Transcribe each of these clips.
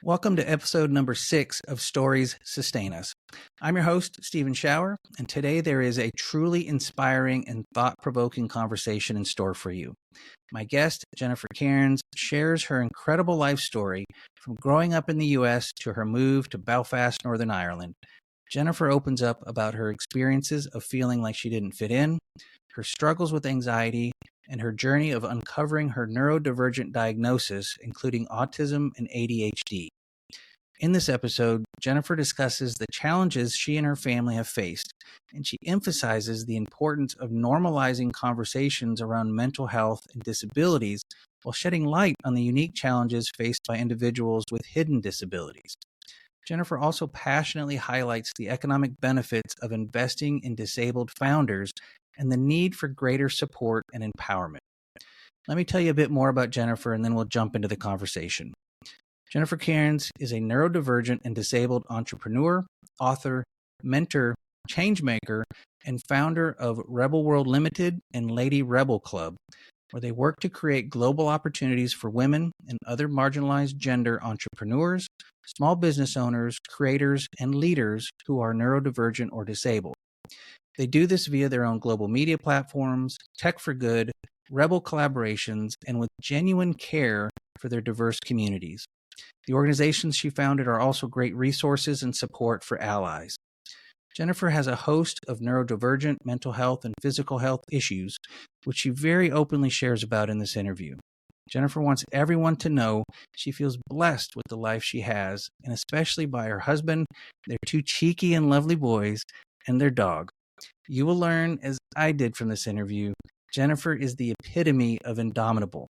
Welcome to episode number 6 of Stories Sustain Us. I'm your host, Stephen Schauer, and today there is a truly inspiring and thought-provoking conversation in store for you. My guest, Jennifer Cairns, shares her incredible life story from growing up in the U.S. to her move to Belfast, Northern Ireland. Jennifer opens up about her experiences of feeling like she didn't fit in, her struggles with anxiety, and her journey of uncovering her neurodivergent diagnosis, including autism and ADHD. In this episode, Jennifer discusses the challenges she and her family have faced, and she emphasizes the importance of normalizing conversations around mental health and disabilities while shedding light on the unique challenges faced by individuals with hidden disabilities. Jennifer also passionately highlights the economic benefits of investing in disabled founders and the need for greater support and empowerment. Let me tell you a bit more about Jennifer, and then we'll jump into the conversation. Jennifer Cairns is a neurodivergent and disabled entrepreneur, author, mentor, changemaker, and founder of Rebel World Limited and Lady Rebel Club, where they work to create global opportunities for women and other marginalized gender entrepreneurs, small business owners, creators, and leaders who are neurodivergent or disabled. They do this via their own global media platforms, Tech for Good, Rebel collaborations, and with genuine care for their diverse communities. The organizations she founded are also great resources and support for allies. Jennifer has a host of neurodivergent mental health and physical health issues, which she very openly shares about in this interview. Jennifer wants everyone to know she feels blessed with the life she has, and especially by her husband, their 2 cheeky and lovely boys, and their dog. You will learn, as I did from this interview, Jennifer is the epitome of indomitable,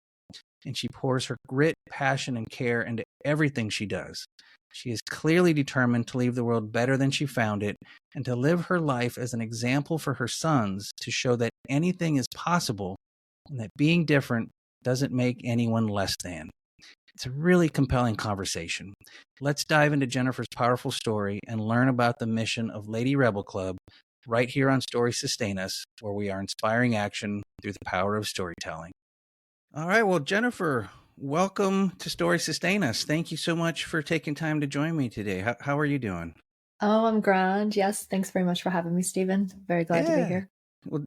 and she pours her grit, passion, and care into everything she does. She is clearly determined to leave the world better than she found it and to live her life as an example for her sons to show that anything is possible and that being different doesn't make anyone less than. It's a really compelling conversation. Let's dive into Jennifer's powerful story and learn about the mission of Lady Rebel Club right here on Stories Sustain Us, where we are inspiring action through the power of storytelling. All right. Well, Jennifer, welcome to Stories Sustain Us. Thank you so much for taking time to join me today. How are you doing? Oh, I'm grand. Yes. Thanks very much for having me, Stephen. Very glad to be here. Well,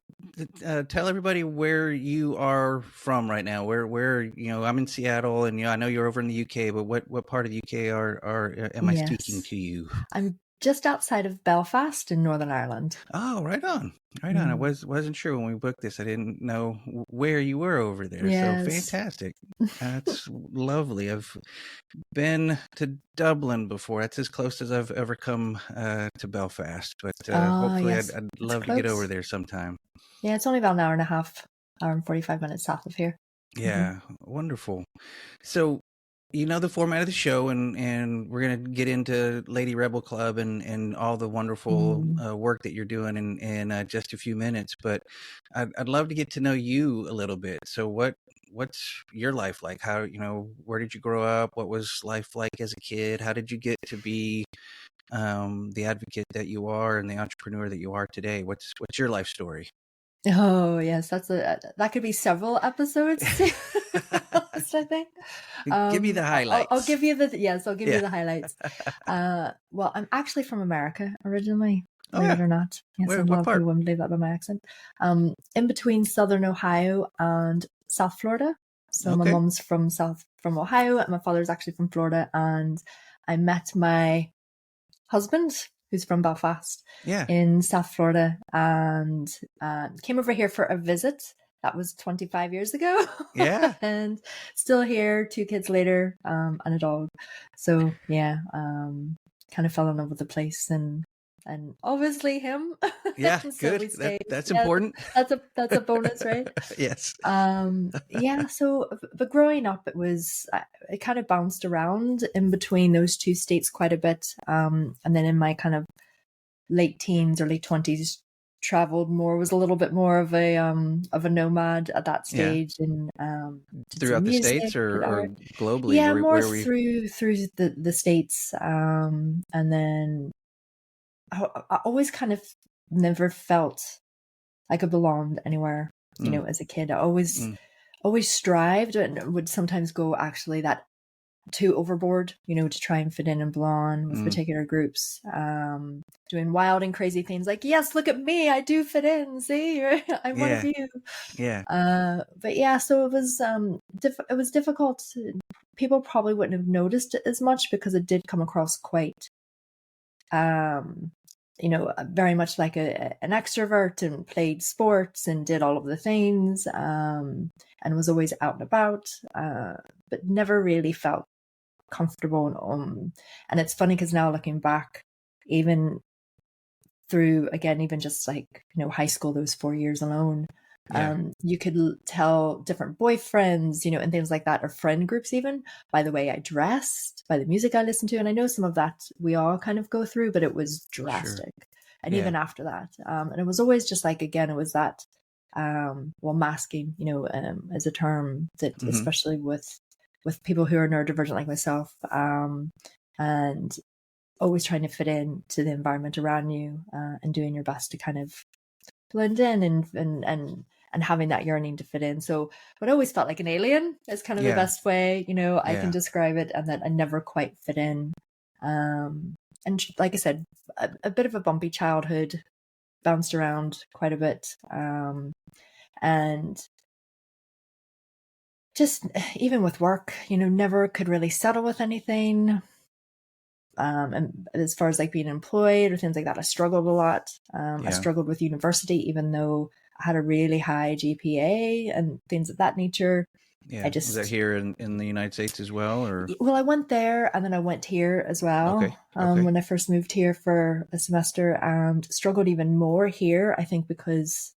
tell everybody where you are from right now. Where I'm in Seattle, and I know you're over in the UK, but what part of the UK am I speaking to you? I'm just outside of Belfast in Northern Ireland. Oh, right on. Right on. I wasn't sure when we booked this. I didn't know where you were over there. Yes. So fantastic. That's lovely. I've been to Dublin before. That's as close as I've ever come to Belfast. But hopefully yes. I'd love to get over there sometime. Yeah, it's only about an hour and a half, hour and 45 minutes south of here. Yeah, wonderful. So, you know the format of the show, and we're going to get into Lady Rebel Club and all the wonderful work that you're doing in just a few minutes. But I'd love to get to know you a little bit. So what's your life like? How, where did you grow up? What was life like as a kid? How did you get to be the advocate that you are and the entrepreneur that you are today? What's your life story? Oh yes, that could be several episodes. I think. Give me the highlights. I'll give you you the highlights. Well, I'm actually from America originally, believe it or not. Yes, a lot of people wouldn't believe that by my accent. In between Southern Ohio and South Florida. So my mom's from Ohio, and my father's actually from Florida, and I met my husband, who's from Belfast, in South Florida, and came over here for a visit. That was 25 years ago. Yeah. And still here 2 kids later, and a dog. So yeah, kind of fell in love with the place and obviously him. Yeah, So good. That's important. That's a bonus, right? Yes. Yeah. So, but growing up, it kind of bounced around in between those 2 states quite a bit. And then in my kind of late teens, early 20s, traveled more, was a little bit more of a nomad at that stage. And throughout the States or globally? Yeah, more through the States. And then I always kind of never felt like I belonged anywhere, as a kid. I always strived and would sometimes go, actually, that too overboard, to try and fit in and belong with particular groups, doing wild and crazy things like, yes, look at me, I do fit in, see, I'm one of you. But yeah, so it was difficult. People probably wouldn't have noticed it as much because it did come across quite very much like an extrovert, and played sports and did all of the things, and was always out and about, but never really felt comfortable. And it's funny because now looking back, even through, again, even just like, high school, those 4 years alone, you could tell different boyfriends, and things like that, or friend groups, even by the way I dressed, by the music I listened to. And I know some of that we all kind of go through, but it was drastic. And even after that, and it was always just like, again, it was that, masking, as a term that, especially with people who are neurodivergent like myself, and always trying to fit in to the environment around you, and doing your best to kind of blend in, and having that yearning to fit in. So, but I always felt like an alien is kind of the best way, I can describe it, and that I never quite fit in. And like I said, a bit of a bumpy childhood, bounced around quite a bit. And just even with work, never could really settle with anything. And as far as like being employed or things like that, I struggled a lot. I struggled with university, even though I had a really high GPA and things of that nature. Yeah. Was that here in the United States as well, or? Well, I went there, and then I went here as well. Okay. When I first moved here for a semester, and struggled even more here, I think, because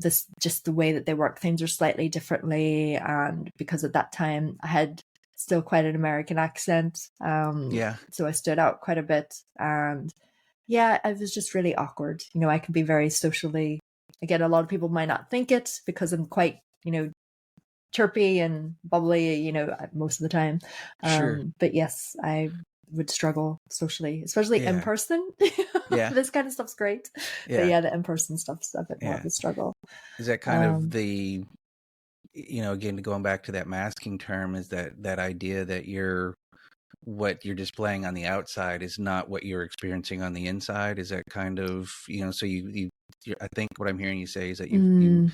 just the way that they work things are slightly differently, and because at that time I had still quite an American accent. So I stood out quite a bit, and it was just really awkward. I can be very socially, again, a lot of people might not think it because I'm quite, chirpy and bubbly, most of the time. But yes, I would struggle socially, especially in person. This kind of stuff's great. But the in-person stuff's a bit more of a struggle. Is that kind of the, again, going back to that masking term, is that idea that what you're displaying on the outside is not what you're experiencing on the inside? Is that kind of, so you I think what I'm hearing you say is that you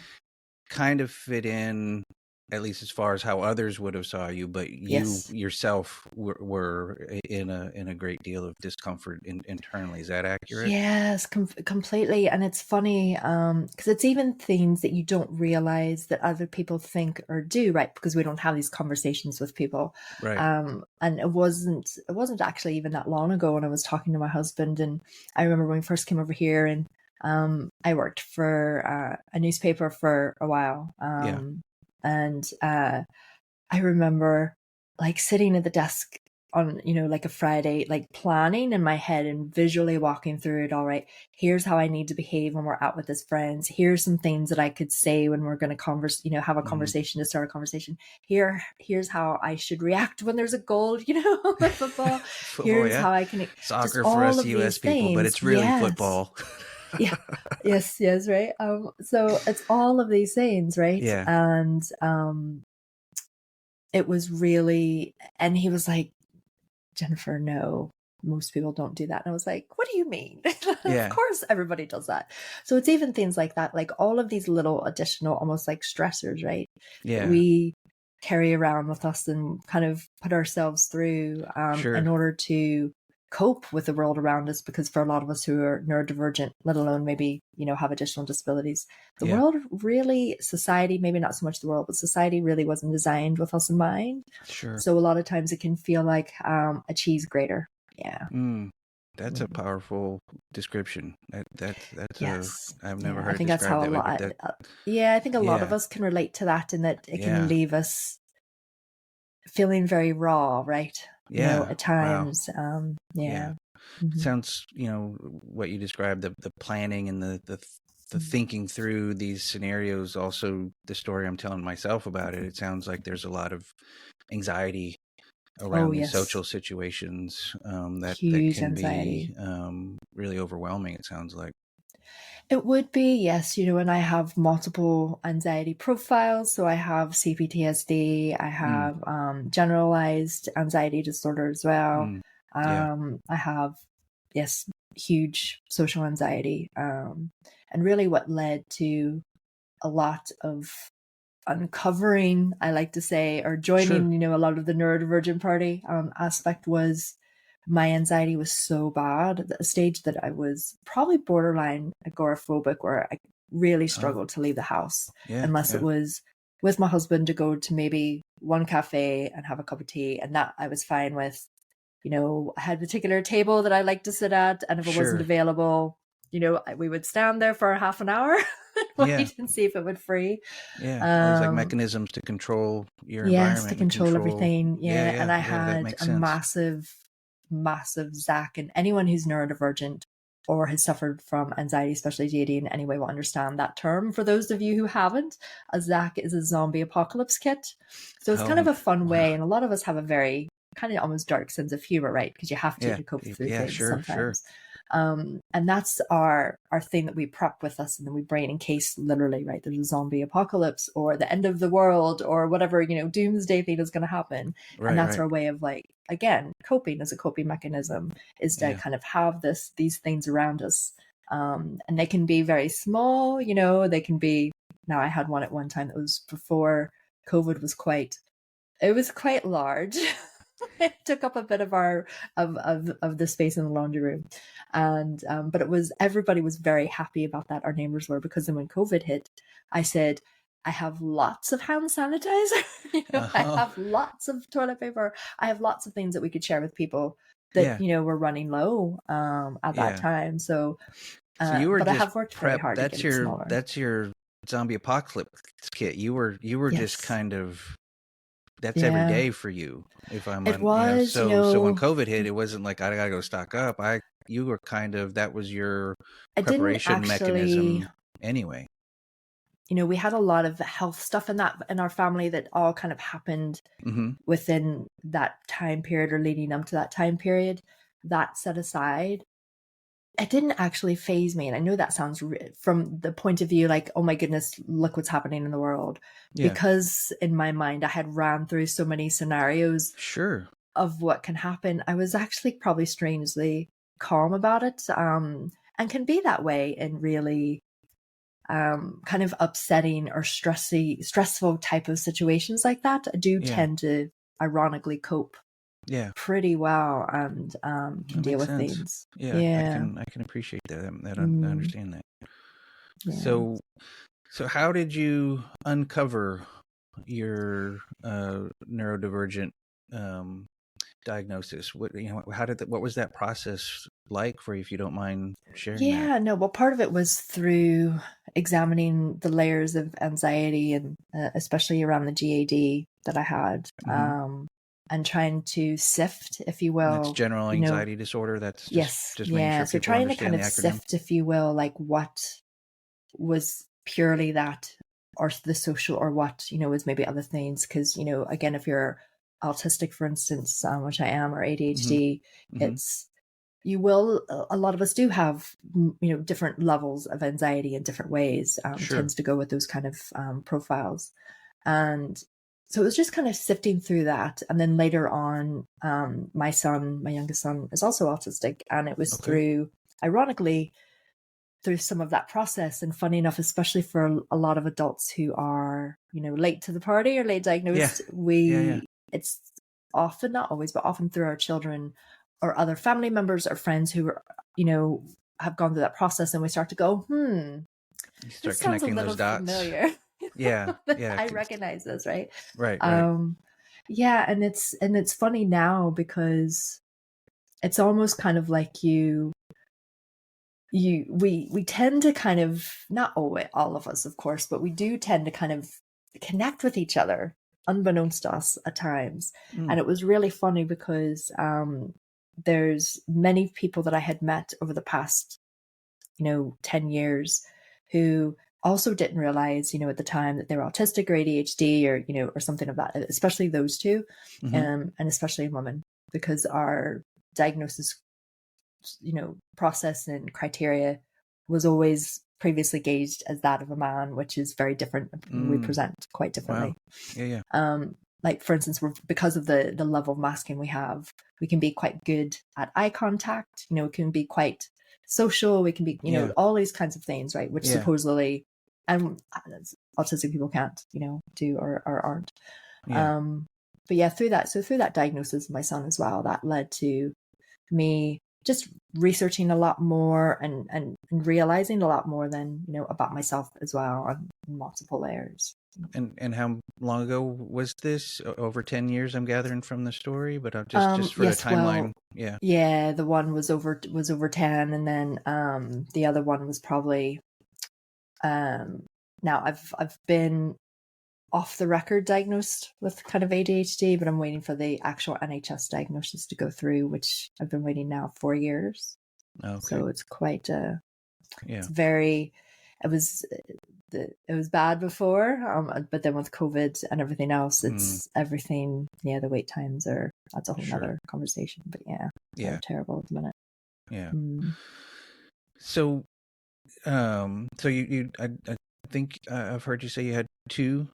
kind of fit in, at least as far as how others would have saw you, but you yourself were in a great deal of discomfort internally. Is that accurate? Yes, completely. And it's funny, because it's even things that you don't realize that other people think or do, right? Because we don't have these conversations with people. Right. And it wasn't actually even that long ago when I was talking to my husband, and I remember when we first came over here, and I worked for a newspaper for a while. And I remember like sitting at the desk on, like a Friday, like planning in my head and visually walking through it. All right, here's how I need to behave when we're out with his friends. Here's some things that I could say when we're going to have a conversation, to start a conversation. Here's how I should react when there's a goal, with football. Here's how I can soccer for us US people, but it's really football. Yes, right. So it's all of these things, right? And it was really, and he was like, Jennifer, no, most people don't do that. And I was like, what do you mean? Of course everybody does that. So it's even things like that, like all of these little additional, almost like stressors, right? We carry around with us and kind of put ourselves through in order to cope with the world around us, because for a lot of us who are neurodivergent, let alone maybe, have additional disabilities, the world really, society, maybe not so much the world, but society really wasn't designed with us in mind. So a lot of times it can feel like a cheese grater. That's a powerful description. That's I've never heard. I think that's how a lot. I think a lot of us can relate to that, in that it can leave us feeling very raw, right? At times. Wow. Sounds, what you described, the planning and the thinking through these scenarios. Also, the story I'm telling myself about it sounds like there's a lot of anxiety around these social situations that can anxiety. be really overwhelming, it sounds like. It would be, yes, and I have multiple anxiety profiles. So I have CPTSD, I have generalized anxiety disorder as well. Yeah. I have, yes, huge social anxiety. And really what led to a lot of uncovering, I like to say, or joining, Sure. a lot of the neurodivergent party aspect was my anxiety was so bad at a stage that I was probably borderline agoraphobic, where I really struggled to leave the house unless it was with my husband to go to maybe one cafe and have a cup of tea. And that I was fine with. I had a particular table that I like to sit at, and if it wasn't available, we would stand there for half an hour and wait and see if it would free. All these like mechanisms to control your environment. Yes, to control everything. And I that had makes a sense. massive Zach, and anyone who's neurodivergent or has suffered from anxiety, especially ADHD in any way, will understand that term. For those of you who haven't, a Zach is a zombie apocalypse kit. So it's kind of a fun way, and a lot of us have a very kind of almost dark sense of humor, right? Because you have to cope through things sometimes. And that's our thing that we prep with us, and then we bring in case literally, right, there's a zombie apocalypse or the end of the world or whatever, doomsday thing is going to happen. And that's our way of, like, again, coping as a coping mechanism is to kind of have these things around us. And they can be very small, they can be, now I had one at one time that was before COVID was quite large. It took up a bit of of the space in the laundry room, and but everybody was very happy about that. Our neighbors were, because then when COVID hit, I said, I have lots of hand sanitizer, I have lots of toilet paper, I have lots of things that we could share with people that were running low at that time. So you were, but just I have worked very hard to get it smaller. That's your zombie apocalypse kit. You were just kind of. That's every day for you. If I'm, it was, so when COVID hit, it wasn't like I gotta go stock up. You were kind of, that was your preparation mechanism anyway. We had a lot of health stuff in our family that all kind of happened within that time period or leading up to that time period. That set aside, it didn't actually phase me. And I know that sounds from the point of view like, oh my goodness, look what's happening in the world. Because in my mind, I had ran through so many scenarios of what can happen. I was actually probably strangely calm about it, and can be that way in really kind of upsetting or stressful type of situations like that. I do tend to ironically cope pretty well, and can deal with things. I can appreciate that. I understand that. So how did you uncover your neurodivergent diagnosis? What was that process like for you, if you don't mind sharing that? Well, part of it was through examining the layers of anxiety, and especially around the GAD that I had. And trying to sift, if you will. That's general anxiety disorder. That's just making sure so trying to kind of sift, if you will, like what was purely that, or the social, or what was maybe other things. Because again, if you're autistic, for instance, which I am, or ADHD, it's a lot of us do have different levels of anxiety in different ways. Tends to go with those kind of profiles, and so it was just kind of sifting through that. And then later on, my youngest son is also autistic. And it was ironically, through some of that process. And funny enough, especially for a lot of adults who are, late to the party or late diagnosed, it's often, not always, but often through our children or other family members or friends who are, have gone through that process. And we start to go, you start connecting those dots. Familiar. I recognize this, right? Right. And it's funny now, because it's almost kind of like we tend to kind of, not always, all of us, of course, but we do tend to kind of connect with each other unbeknownst to us at times. And it was really funny because there's many people that I had met over the past 10 years who also didn't realize, at the time, that they were autistic or ADHD or, or something of that, especially those two, and especially in women, because our diagnosis, process and criteria was always previously gauged as that of a man, which is very different. We present quite differently. Wow. Yeah. Like, for instance, because of the level of masking we have, we can be quite good at eye contact. We can be quite social. We can be, all these kinds of things, right? Which supposedly, and autistic people can't, do or aren't. Yeah. But yeah, through that diagnosis of my son as well, that led to me just researching a lot more and realizing a lot more than, about myself as well on multiple layers. And how long ago was this? Over 10 years, I'm gathering from the story, but just for the timeline. Well, yeah, the one was over 10, and then the other one was probably now I've been off the record diagnosed with kind of ADHD, but I'm waiting for the actual NHS diagnosis to go through, which I've been waiting now 4 years. Okay. So it's quite it's very, it was bad before, but then with COVID and everything else, it's everything. Yeah, the wait times that's a whole other conversation. But they're terrible at the minute. Yeah. So, I think I've heard you say you had 2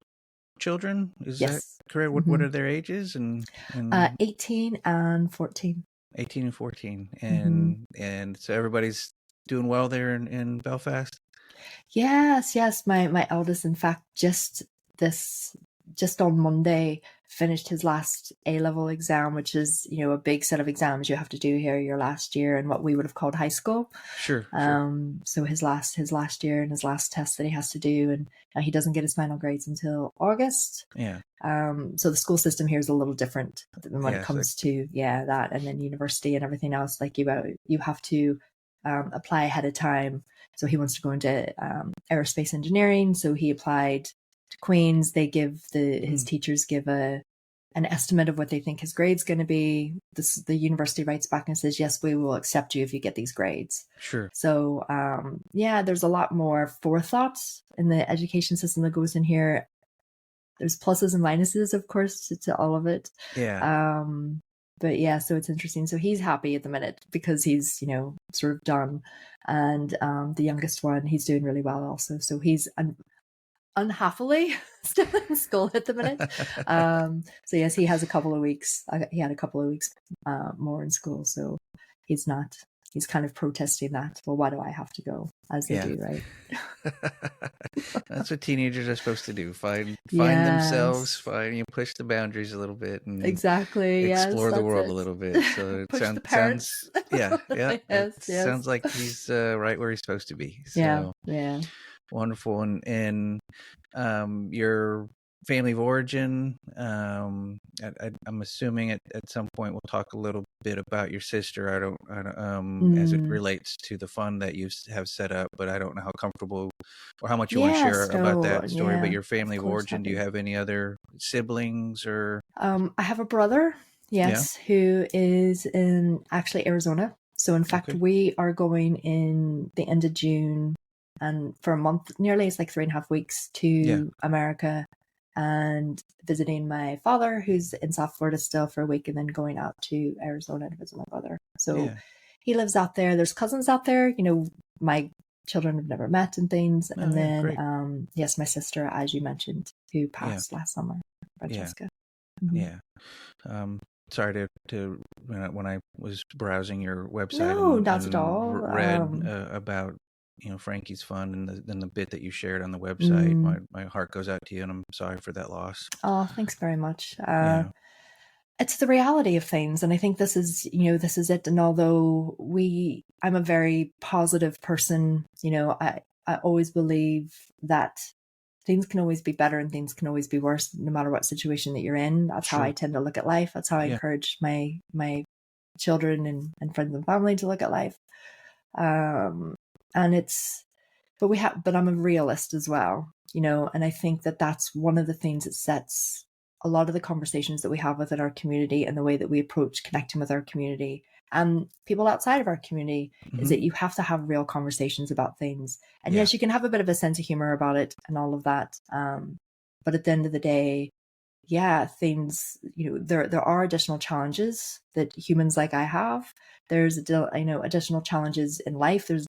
children. Is that correct? What are their ages? And 18 and 14. 18 and 14, and so everybody's doing well there in Belfast. Yes. My eldest, in fact, just on Monday finished his last A-level exam, which is, a big set of exams you have to do here your last year in what we would have called high school. Sure. So his last year and his last test that he has to do, and he doesn't get his final grades until August. Yeah. So the school system here is a little different when it comes to that, and then university and everything else. Like you have to apply ahead of time. So he wants to go into aerospace engineering. So he applied to Queen's. They give his teachers give an estimate of what they think his grade's going to be. The university writes back and says, yes, we will accept you if you get these grades. Sure. So there's a lot more forethought in the education system that goes in here. There's pluses and minuses, of course, to all of it. Yeah. But so it's interesting. So he's happy at the minute because he's, sort of done. And the youngest one, he's doing really well also. So he's unhappily still in school at the minute. So yes, he has a couple of weeks. He had a couple of weeks more in school. So he's kind of protesting that. Well, why do I have to go? As they do, right? That's what teenagers are supposed to do. Find themselves, push the boundaries a little bit, and explore the world a little bit. So it sounds sounds like he's right where he's supposed to be. So, yeah. Wonderful. And your family of origin, I'm assuming at some point we'll talk a little bit about your sister. I don't as it relates to the fund that you have set up, but I don't know how comfortable or how much you want to share about that story. But your family of origin, do you have any other siblings or? I have a brother, who is in actually Arizona. So in fact, we are going in the end of June, and for a month, nearly, it's like 3.5 weeks to America, and visiting my father, who's in South Florida still, for a week, and then going out to Arizona to visit my brother. So he lives out there. There's cousins out there. My children have never met and things. And then, my sister, as you mentioned, who passed last summer, Francesca. Yeah. Sorry to when I was browsing your website, not at all. Read about Frankie's fund and the bit that you shared on the website. My heart goes out to you, and I'm sorry for that loss. Oh, thanks very much. It's the reality of things, and I think this is it. And although I'm a very positive person, I always believe that things can always be better and things can always be worse, no matter what situation that you're in. That's how I tend to look at life. That's how I encourage my children and friends and family to look at life. But I'm a realist as well, and I think that that's one of the things that sets a lot of the conversations that we have within our community and the way that we approach connecting with our community and people outside of our community is that you have to have real conversations about things. And yes, you can have a bit of a sense of humor about it and all of that. But at the end of the day, things, there are additional challenges that humans like I have. There's, additional challenges in life. There's,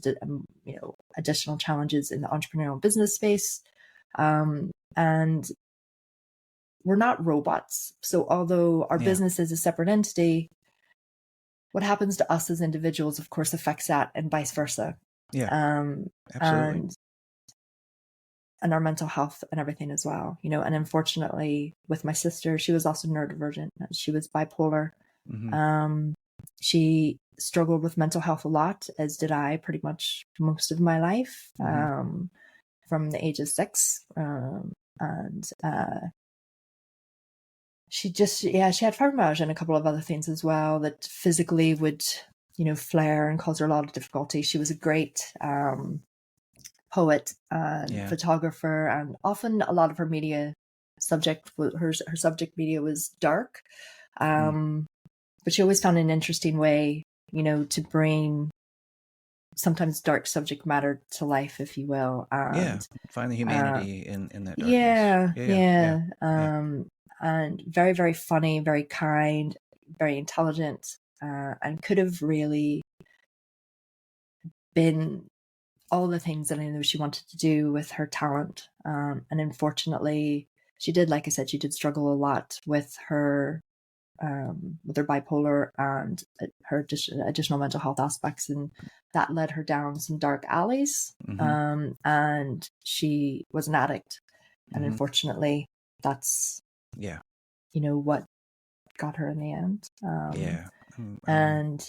additional challenges in the entrepreneurial business space. And we're not robots. So although our business is a separate entity, what happens to us as individuals, of course, affects that, and vice versa. Absolutely. And our mental health and everything as well, and unfortunately with my sister, she was also neurodivergent. She was bipolar. She struggled with mental health a lot, as did I, pretty much most of my life, from the age of 6. And she had fibromyalgia and a couple of other things as well that physically would, flare and cause her a lot of difficulty. She was a great poet and photographer, and often a lot of her media subject, her subject media was dark, but she always found an interesting way, to bring sometimes dark subject matter to life, if you will. And, find the humanity in that darkness. And very, very funny, very kind, very intelligent, and could have really been all the things that I know she wanted to do with her talent. And unfortunately, she did, like I said, she did struggle a lot with her bipolar and her additional mental health aspects, and that led her down some dark alleys. And she was an addict, and unfortunately, that's what got her in the end. And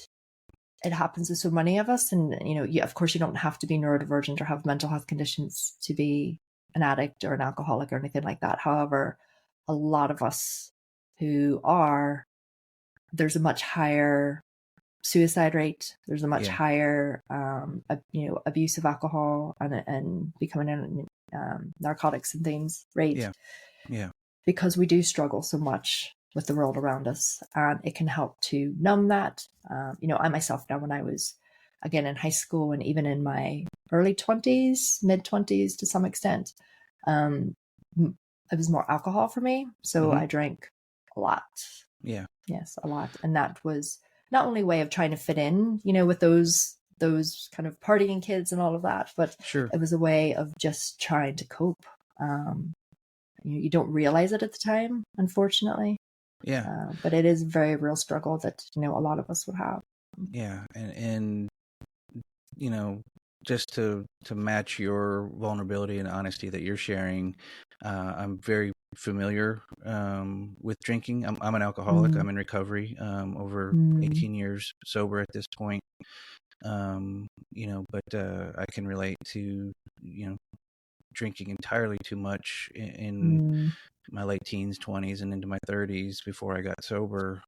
it happens to so many of us, and of course, you don't have to be neurodivergent or have mental health conditions to be an addict or an alcoholic or anything like that. However, a lot of us who are, there's a much higher suicide rate. There's a much higher, abuse of alcohol and becoming narcotics and things rate. Because we do struggle so much with the world around us, and it can help to numb that. I myself now, when I was again in high school and even in my early 20s, mid 20s to some extent, it was more alcohol for me. So I drank a lot. Yes, a lot. And that was not only a way of trying to fit in, with those kind of partying kids and all of that, but it was a way of just trying to cope. You don't realize it at the time, unfortunately. But it is a very real struggle that, a lot of us would have. And just to match your vulnerability and honesty that you're sharing, I'm very familiar with drinking. I'm an alcoholic. I'm in recovery, over 18 years sober at this point. But I can relate to, drinking entirely too much in my late teens, 20s, and into my 30s before I got sober.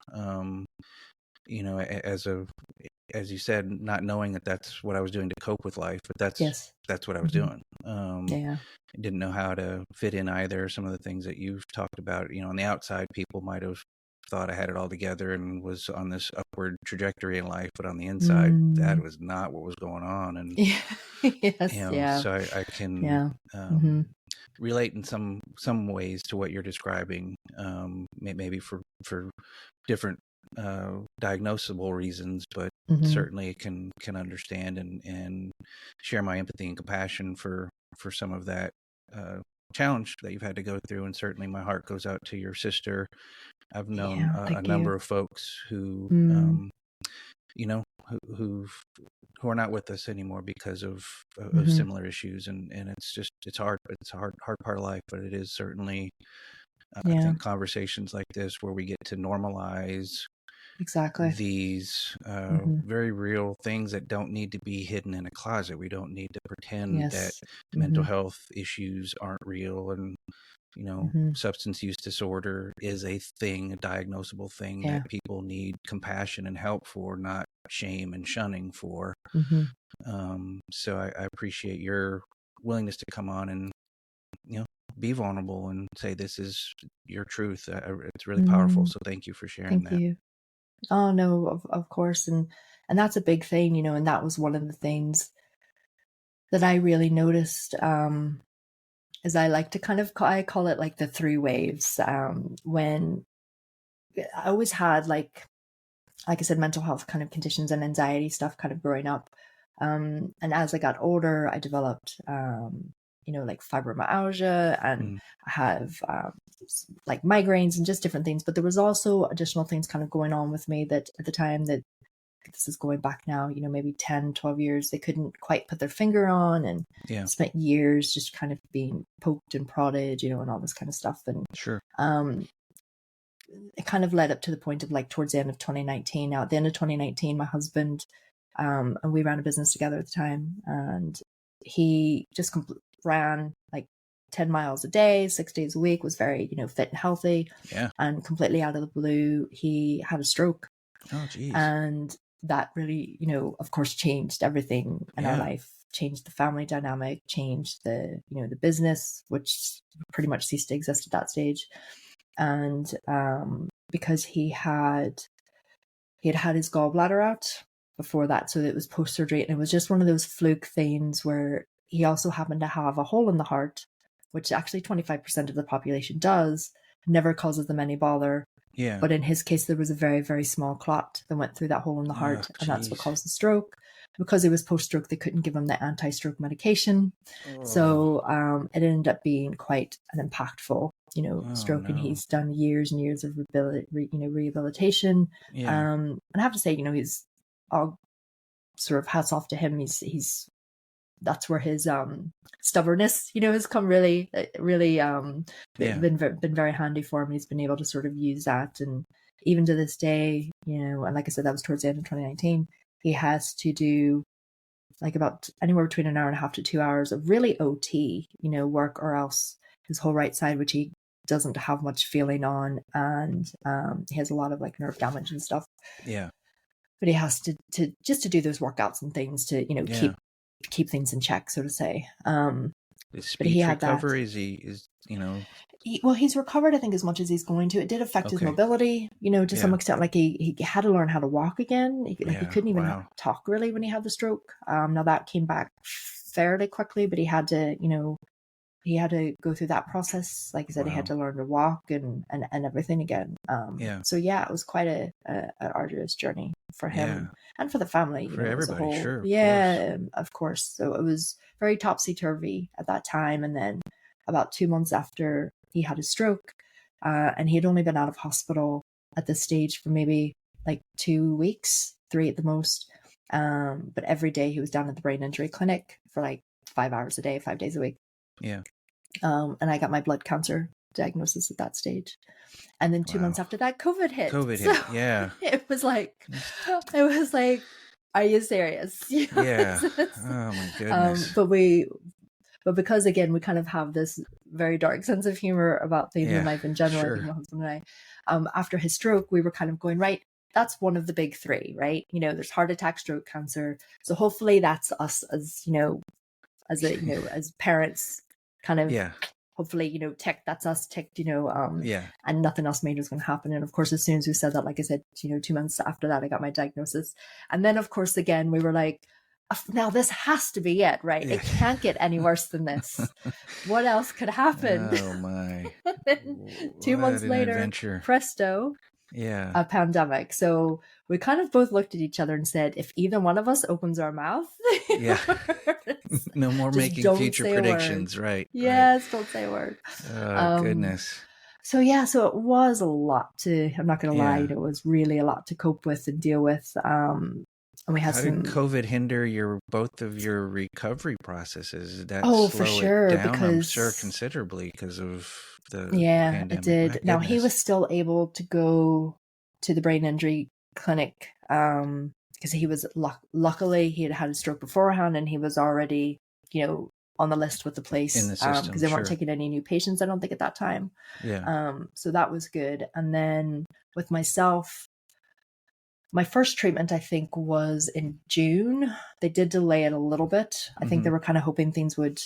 As you said, not knowing that that's what I was doing to cope with life, but that's what I was doing. I didn't know how to fit in either. Some of the things that you've talked about, on the outside, people might have thought I had it all together and was on this upward trajectory in life, but on the inside, that was not what was going on. And so I can relate in some ways to what you're describing, maybe for different diagnosable reasons, but certainly can understand and share my empathy and compassion for some of that challenge that you've had to go through. And certainly my heart goes out to your sister. I've known a number of folks who who are not with us anymore because of similar issues, and it's hard. It's a hard part of life, but it is certainly I think conversations like this where we get to normalize these very real things that don't need to be hidden in a closet. We don't need to pretend that mental health issues aren't real, and substance use disorder is a thing, a diagnosable thing that people need compassion and help for, not shame and shunning for. So I appreciate your willingness to come on and be vulnerable and say this is your truth. It's really powerful. So thank you for sharing that. Thank you. Oh no, of course. And that's a big thing, and that was one of the things that I really noticed, is I like to kind of, I call it like the three waves. When I always had like I said, mental health kind of conditions and anxiety stuff kind of growing up. And as I got older, I developed, like fibromyalgia, and I have like migraines and just different things. But there was also additional things kind of going on with me that at the time, that this is going back now, maybe 10, 12 years, they couldn't quite put their finger on, and spent years just kind of being poked and prodded, and all this kind of stuff. And sure. It kind of led up to the point of like towards the end of 2019. Now, at the end of 2019, my husband, and we ran a business together at the time, and he just ran like 10 miles a day, 6 days a week, was very, fit and healthy. Yeah. And completely out of the blue, he had a stroke. Oh, geez. And that really, of course, changed everything in our life, changed the family dynamic, changed the, the business, which pretty much ceased to exist at that stage. And because he had his gallbladder out before that, so it was post-surgery, and it was just one of those fluke things where he also happened to have a hole in the heart, which actually 25% of the population does, never causes them any bother. Yeah. But in his case, there was a very, very small clot that went through that hole in the heart, and that's what caused the stroke. Because he was post-stroke, they couldn't give him the anti-stroke medication. So it ended up being quite an impactful, stroke. No. And he's done years and years of rehabilitation. Yeah. And I have to say, he's all sort of hats off to him. He's that's where his stubbornness, has come really been very handy for him. He's been able to sort of use that, and even to this day, and like I said, that was towards the end of 2019. He has to do like about anywhere between an hour and a half to 2 hours of really OT, work, or else his whole right side, which he doesn't have much feeling on, and he has a lot of like nerve damage and stuff. Yeah. But he has to just to do those workouts and things to, keep things in check, so to say. His speech recovery, he's recovered, I think, as much as he's going to. It did affect his mobility, to some extent. Like he had to learn how to walk again. He couldn't even talk really when he had the stroke. Now that came back fairly quickly, but he had to, go through that process. Like I said, he had to learn to walk and everything again. So it was quite an arduous journey for him and for the family, for everybody, as a whole. Sure, of course. So it was very topsy-turvy at that time. And then about 2 months after he had a stroke, and he had only been out of hospital at this stage for maybe like 2 weeks, 3 at the most. But every day he was down at the brain injury clinic for like 5 hours a day, 5 days a week. Yeah. And I got my blood cancer diagnosis at that stage. And then 2 months after that, COVID hit. Yeah. It was like, are you serious? Yeah. Oh my goodness. But because again, we kind of have this very dark sense of humor about things in life in general. Sure. I think my husband and I, after his stroke, we were kind of going, right, that's one of the big three, right? There's heart attack, stroke, cancer. So hopefully that's us as, as parents kind of, hopefully, tick, that's us ticked, and nothing else major is going to happen. And of course, as soon as we said that, like I said, 2 months after that, I got my diagnosis. And then of course, again, we were like, now this has to be it, right? It can't get any worse than this. What else could happen? Oh my. 2 months later, adventure. Presto. A pandemic. So we kind of both looked at each other and said, if either one of us opens our mouth, no more making future predictions, right? Yes, don't say a word. Oh goodness. So it was a lot I'm not going to lie, it was really a lot to cope with and deal with. And we had did COVID hinder both of your recovery processes? Did that for sure, it down? because I'm sure considerably because of the pandemic. It did. Now he was still able to go to the brain injury clinic because he was luckily he had a stroke beforehand, and he was already on the list with the place in the system because they weren't taking any new patients, I don't think, at that time. So that was good. And then with myself, my first treatment, I think, was in June. They did delay it a little bit. I think they were kind of hoping things would,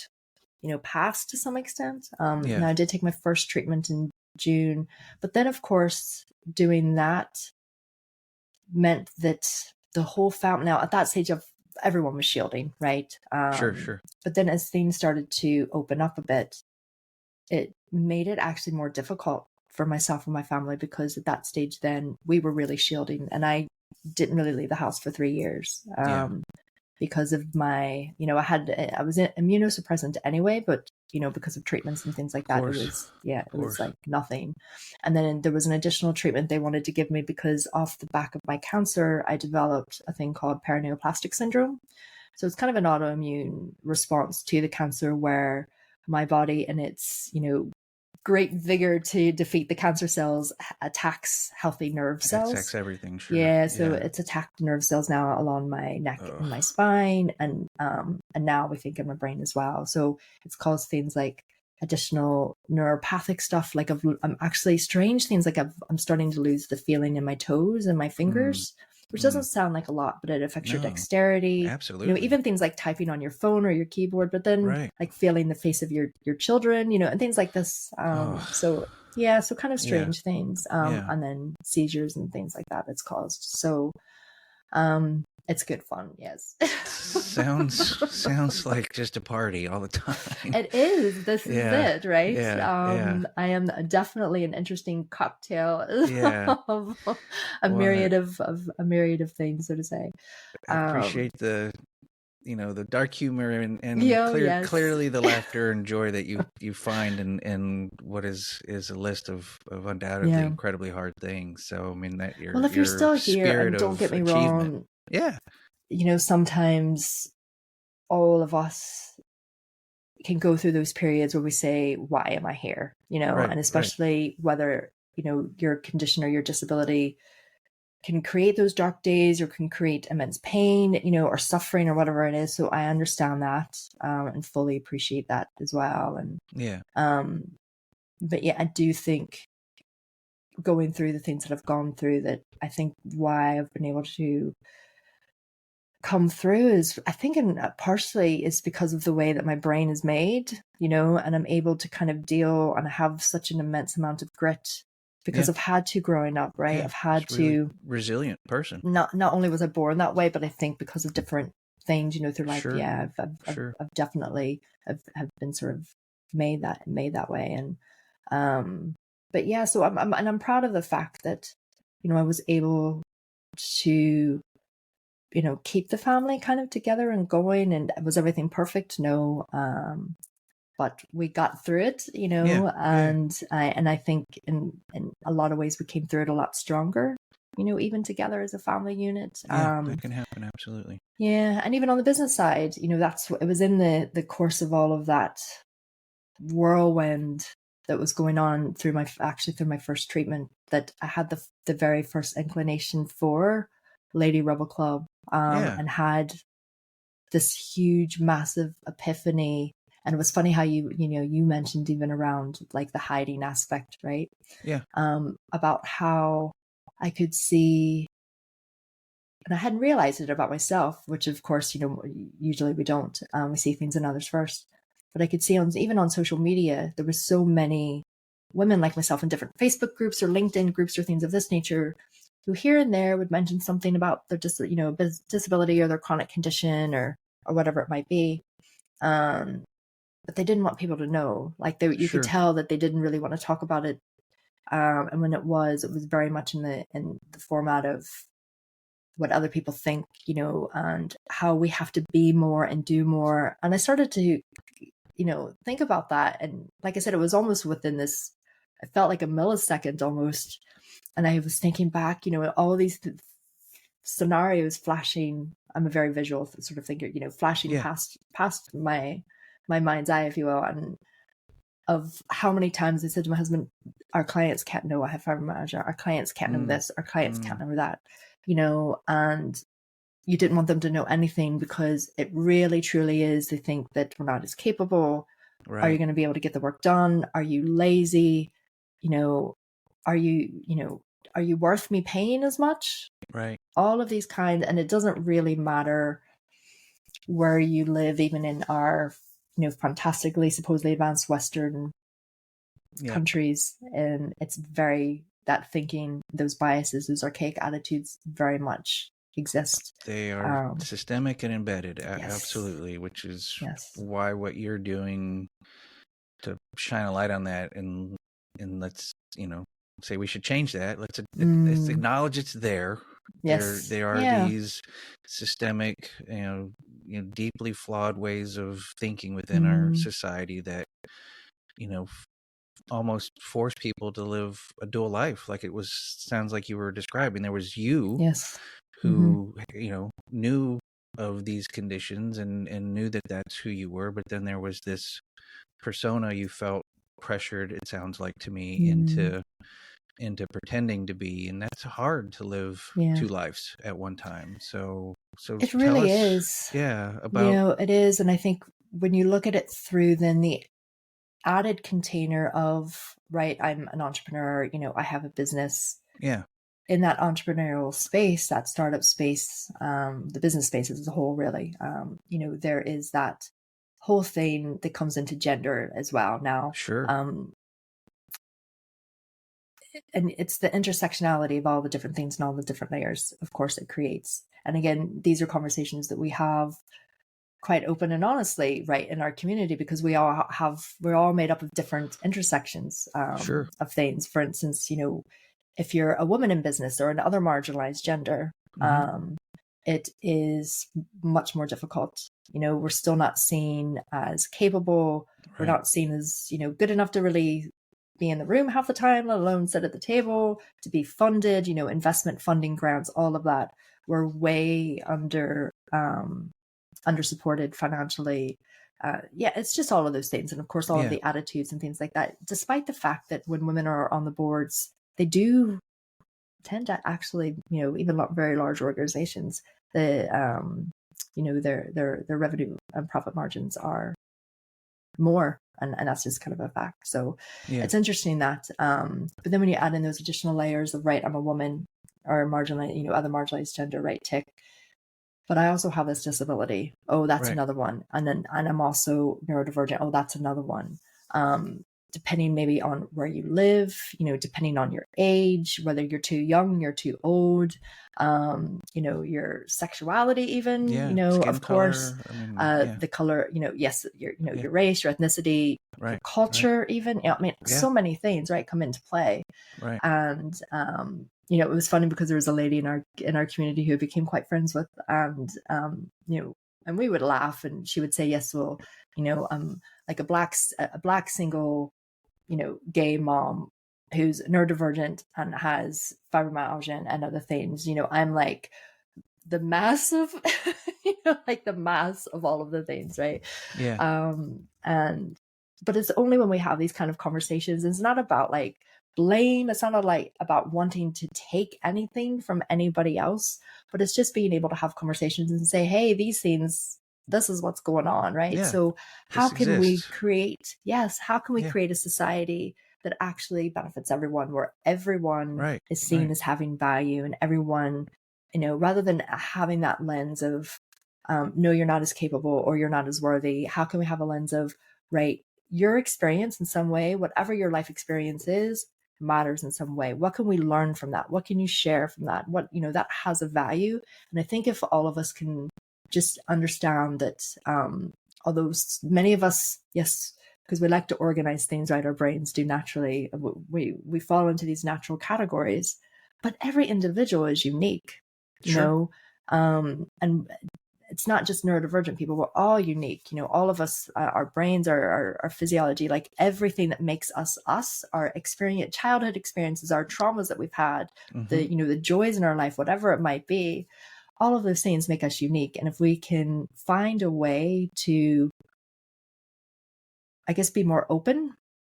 pass to some extent. Now I did take my first treatment in June, but then of course doing that meant that the whole family, now at that stage of everyone was shielding, right? Sure. But then as things started to open up a bit, it made it actually more difficult for myself and my family, because at that stage then we were really shielding, and I didn't really leave the house for 3 years. Because of my, I was immunosuppressant anyway, but, because of treatments and things like that, it was like nothing. And then there was an additional treatment they wanted to give me because off the back of my cancer, I developed a thing called paraneoplastic syndrome. So it's kind of an autoimmune response to the cancer where my body in its, great vigor to defeat the cancer cells attacks healthy nerve cells. It attacks everything, sure. Yeah, so it's attacked nerve cells now along my neck and my spine, and now we think in my brain as well. So it's caused things like additional neuropathic stuff. Like I'm actually strange things like I'm starting to lose the feeling in my toes and my fingers. Which doesn't sound like a lot, but it affects your dexterity. Absolutely. Even things like typing on your phone or your keyboard, but then like feeling the face of your children, and things like this. So kind of strange things. And then seizures and things like that it's caused. So it's good fun, yes. sounds like just a party all the time. It is. This is it, right? I am definitely an interesting cocktail of a myriad of things, so to say. I appreciate the dark humor and clearly the laughter and joy that you find in what is a list of undoubtedly incredibly hard things. So I mean that if you're still here, and don't get me wrong, sometimes all of us can go through those periods where we say, why am I here? And especially whether, your condition or your disability can create those dark days or can create immense pain, or suffering or whatever it is. So I understand that and fully appreciate that as well. And but I do think going through the things that I've gone through, that I think why I've been able to come through is, I think, and partially is because of the way that my brain is made, and I'm able to kind of deal and have such an immense amount of grit because I've had to growing up, right? I've had to really resilient person. Not only was I born that way, but I think because of different things, through life, I've definitely have been sort of made that way. And but so I'm proud of the fact that I was able to keep the family kind of together and going. And was everything perfect? No. But we got through it, and I think in a lot of ways we came through it a lot stronger, even together as a family unit. That can happen. Absolutely. Yeah. And even on the business side, that's what it was in the course of all of that whirlwind that was going on through my first treatment, that I had the very first inclination for Lady Rebel Club, and had this huge, massive epiphany. And it was funny how you mentioned even around like the hiding aspect, right? Yeah. About how I could see, and I hadn't realized it about myself, which of course, usually we don't. We see things in others first. But I could see even on social media, there were so many women like myself in different Facebook groups or LinkedIn groups or things of this nature, who here and there would mention something about their disability or their chronic condition or whatever it might be. But they didn't want people to know. Like you could tell that they didn't really want to talk about it. And when it was very much in the format of what other people think, and how we have to be more and do more. And I started to, think about that. And like I said, it was almost within this, it felt like a millisecond almost. And I was thinking back, all of these scenarios flashing. I'm a very visual sort of thinker, flashing past my mind's eye, if you will, and of how many times I said to my husband, our clients can't know I have fibromyalgia, our clients can't know this, our clients can't know that, and you didn't want them to know anything because it really truly is, they think that we're not as capable. Right. Are you going to be able to get the work done? Are you lazy? Are you worth me paying as much? Right. All of these and it doesn't really matter where you live, even in our fantastically supposedly advanced Western countries, and it's that thinking, those biases, those archaic attitudes very much exist. They are systemic and embedded. Absolutely, which is why what you're doing shine a light on that, and let's, say we should change that. Let's acknowledge it's there. Yes. There are these systemic, deeply flawed ways of thinking within our society that, almost force people to live a dual life. Like sounds like you were describing. There was you who, knew of these conditions and knew that that's who you were. But then there was this persona you felt pressured, it sounds like to me, into pretending to be, and that's hard to live two lives at one time. So it tell really us, is. about it is. And I think when you look at it through then the added container of, right, I'm an entrepreneur, I have a business. In that entrepreneurial space, that startup space, the business space as a whole, really, there is that whole thing that comes into gender as well now. Sure. And it's the intersectionality of all the different things and all the different layers, of course, it creates. And again, these are conversations that we have quite open and honestly, right, in our community, because we're all made up of different intersections of things. For instance, if you're a woman in business or another marginalized gender, it is much more difficult. We're still not seen as capable. Right. We're not seen as, good enough to really be in the room half the time, let alone sit at the table, to be funded, investment funding grants, all of that. We're way under-supported financially. It's just all of those things. And of course, all of the attitudes and things like that, despite the fact that when women are on the boards, they do tend to actually, even very large organizations, their revenue and profit margins are more. And that's just kind of a fact. So it's interesting that, but then when you add in those additional layers of, right, I'm a woman or marginalized, other marginalized gender, right, tick, but I also have this disability. Oh, that's another one. And I'm also neurodivergent. Oh, that's another one. Depending maybe on where you live, depending on your age, whether you're too young, you're too old, your sexuality, even, skin of course, color, the color, yes, your race, your ethnicity, your culture, even, so many things, right, come into play. Right. And, it was funny because there was a lady in our community who I became quite friends with, and, and we would laugh, and she would say, yes, well, like a black single, gay mom who's neurodivergent and has fibromyalgia and other things, I'm like the mass of, like the mass of all of the things, right? But it's only when we have these kind of conversations, it's not about like blame, it's not about wanting to take anything from anybody else, but it's just being able to have conversations and say, hey, these things, this is what's going on, right? So how can we create a society that actually benefits everyone, where everyone is seen as having value, and everyone, rather than having that lens of, no, you're not as capable or you're not as worthy, how can we have a lens of, right, your experience in some way, whatever your life experience is, matters in some way. What can we learn from that? What can you share from that? What, that has a value. And I think if all of us can just understand that, although many of us, because we like to organize things, right, our brains do naturally, we fall into these natural categories, but every individual is unique, and it's not just neurodivergent people, we're all unique, all of us, our brains, our physiology, like everything that makes us, our experience, childhood experiences, our traumas that we've had, the joys in our life, whatever it might be, all of those things make us unique. And if we can find a way to, I guess, be more open,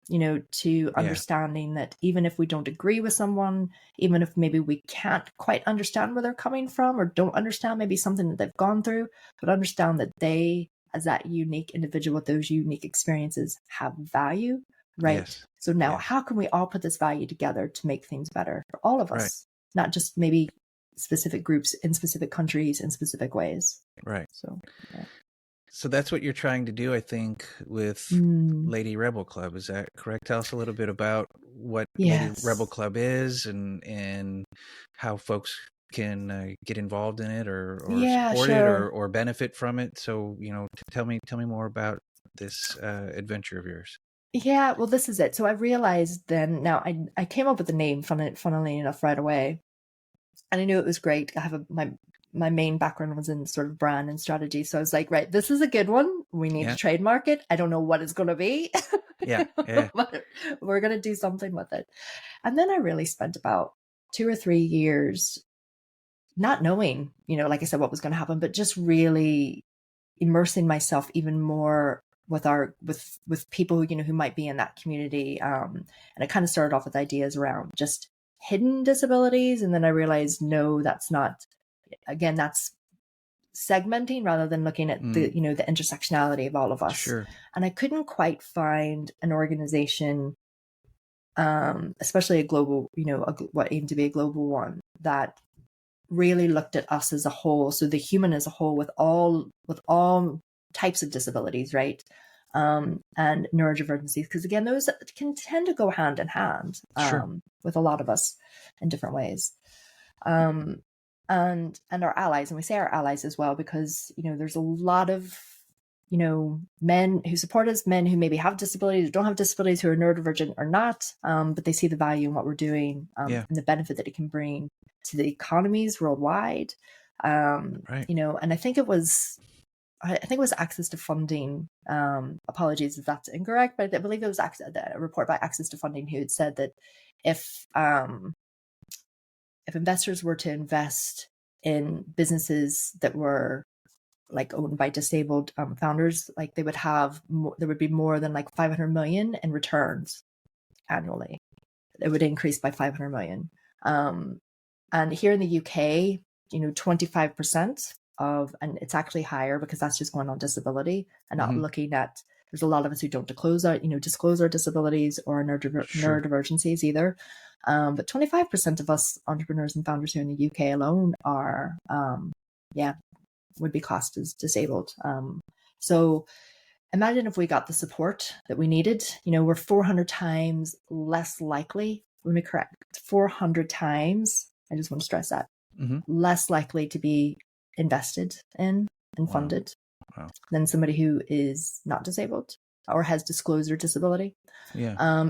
to understanding that even if we don't agree with someone, even if maybe we can't quite understand where they're coming from or don't understand maybe something that they've gone through, but understand that they, as that unique individual with those unique experiences, have value, right? So now how can we all put this value together to make things better for all of us, not just maybe specific groups in specific countries in specific ways. Right. So that's what you're trying to do, I think, with Lady Rebel Club. Is that correct? Tell us a little bit about what Lady Rebel Club is and how folks can get involved in it or support it or benefit from it. So, tell me more about this adventure of yours. Yeah, well, this is it. So I realized then, now I came up with the name, funnily enough, right away. And I knew it was great. I have my main background was in sort of brand and strategy. So I was like, right, this is a good one. We need to trademark it. I don't know what it's going to be. Yeah. But we're going to do something with it. And then I really spent about 2 or 3 years not knowing, like I said, what was going to happen, but just really immersing myself even more with people who might be in that community. And I kind of started off with ideas around just hidden disabilities, and then I realized, no, that's not. Again, that's segmenting rather than looking at the intersectionality of all of us. Sure. And I couldn't quite find an organization, especially a global, what aimed to be a global one, that really looked at us as a whole. So the human as a whole, with all types of disabilities, right? And neurodivergencies, because again, those can tend to go hand in hand with a lot of us in different ways. And our allies, and we say our allies as well, because there's a lot of men who support us, men who maybe have disabilities or don't have disabilities, who are neurodivergent or not, but they see the value in what we're doing, and the benefit that it can bring to the economies worldwide. Right. And I think it was access to funding. Apologies if that's incorrect, but I believe it was a report by Access to Funding who had said that if investors were to invest in businesses that were like owned by disabled founders, like there would be more than like 500 million in returns annually. It would increase by 500 million. And here in the UK, 25% of, and it's actually higher because that's just going on disability and not looking at, there's a lot of us who don't disclose our disabilities or neurodivergencies either. But 25% of us entrepreneurs and founders here in the UK alone are, would be classed as disabled. So imagine if we got the support that we needed. We're 400 times less likely, let me correct, 400 times, I just want to stress that, less likely to be invested in and funded than somebody who is not disabled or has disclosed their disability.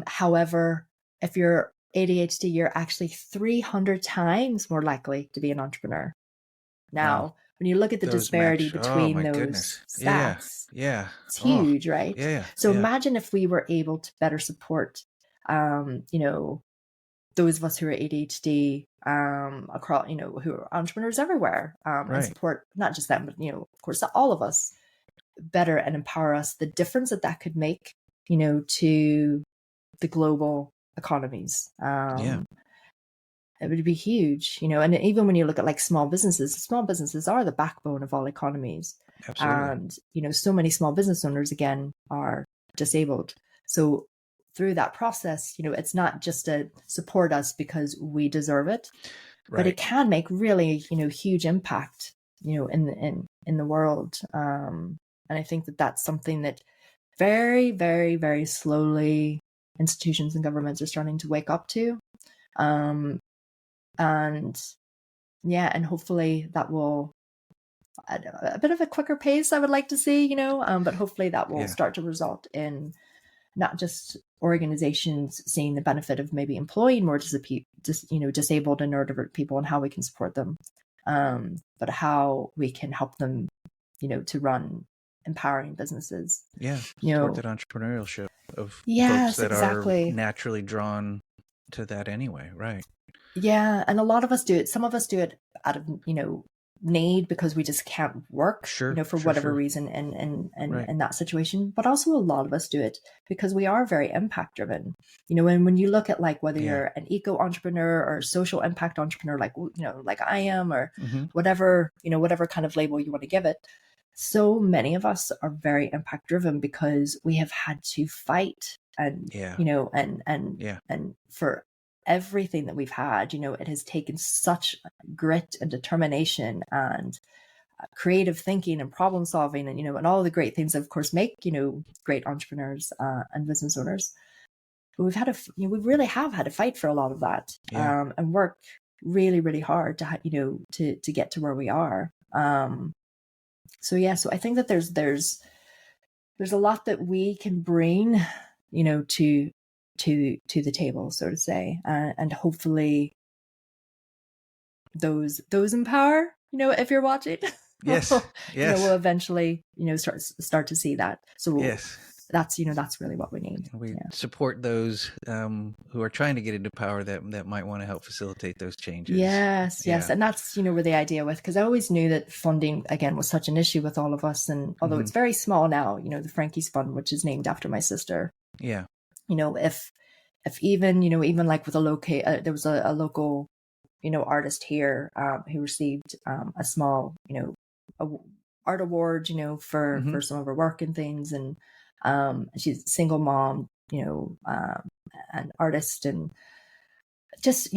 However, if you're ADHD, you're actually 300 times more likely to be an entrepreneur. Now, when you look at the disparity between those stats, it's huge, right? So imagine if we were able to better support, those of us who are ADHD, across, who are entrepreneurs everywhere, and support not just them, but, of course, all of us better and empower us, the difference that could make, to the global economies. It would be huge, and even when you look at like small businesses are the backbone of all economies. Absolutely. And, so many small business owners, again, are disabled. So through that process, it's not just to support us because we deserve it, but it can make really, huge impact, in the world. And I think that that's something that very, very, very slowly institutions and governments are starting to wake up to. And hopefully that will, at a bit of a quicker pace, I would like to see, but hopefully that will start to result in not just organizations seeing the benefit of maybe employing more disabled and neurodivergent people and how we can support them, but how we can help them, to run empowering businesses. Support that entrepreneurship of folks that are naturally drawn to that anyway, right? Yeah, and a lot of us do it. Some of us do it out of, need because we just can't work, for whatever reason in that situation. But also a lot of us do it because we are very impact driven. And when you look at like whether you're an eco entrepreneur or social impact entrepreneur, like, like I am, or whatever, whatever kind of label you want to give it. So many of us are very impact driven because we have had to fight and, and for everything that we've had, it has taken such grit and determination and creative thinking and problem solving and, and all the great things that of course make, great entrepreneurs and business owners. But we really have had to fight for a lot of that, and work really, really hard to, to get to where we are. So I think that there's a lot that we can bring to the table, so to say, and hopefully those in power, if you're watching, yes, we'll eventually, start to see that. So yes, that's really what we need. We support those who are trying to get into power that might want to help facilitate those changes. Yes. And that's, where the idea with, because I always knew that funding, again, was such an issue with all of us. And although it's very small now, the Frankie's Fund, which is named after my sister. Yeah. If even, even like with there was a local, artist here who received a small, art award, for some of her work and things. And she's a single mom, an artist, and just,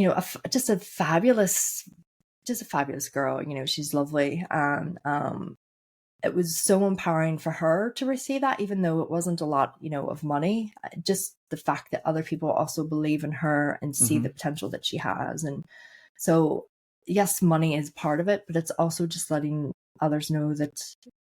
just a fabulous girl. She's lovely. And it was so empowering for her to receive that, even though it wasn't a lot, of money. Just the fact that other people also believe in her and see the potential that she has. And so, yes, money is part of it, but it's also just letting others know that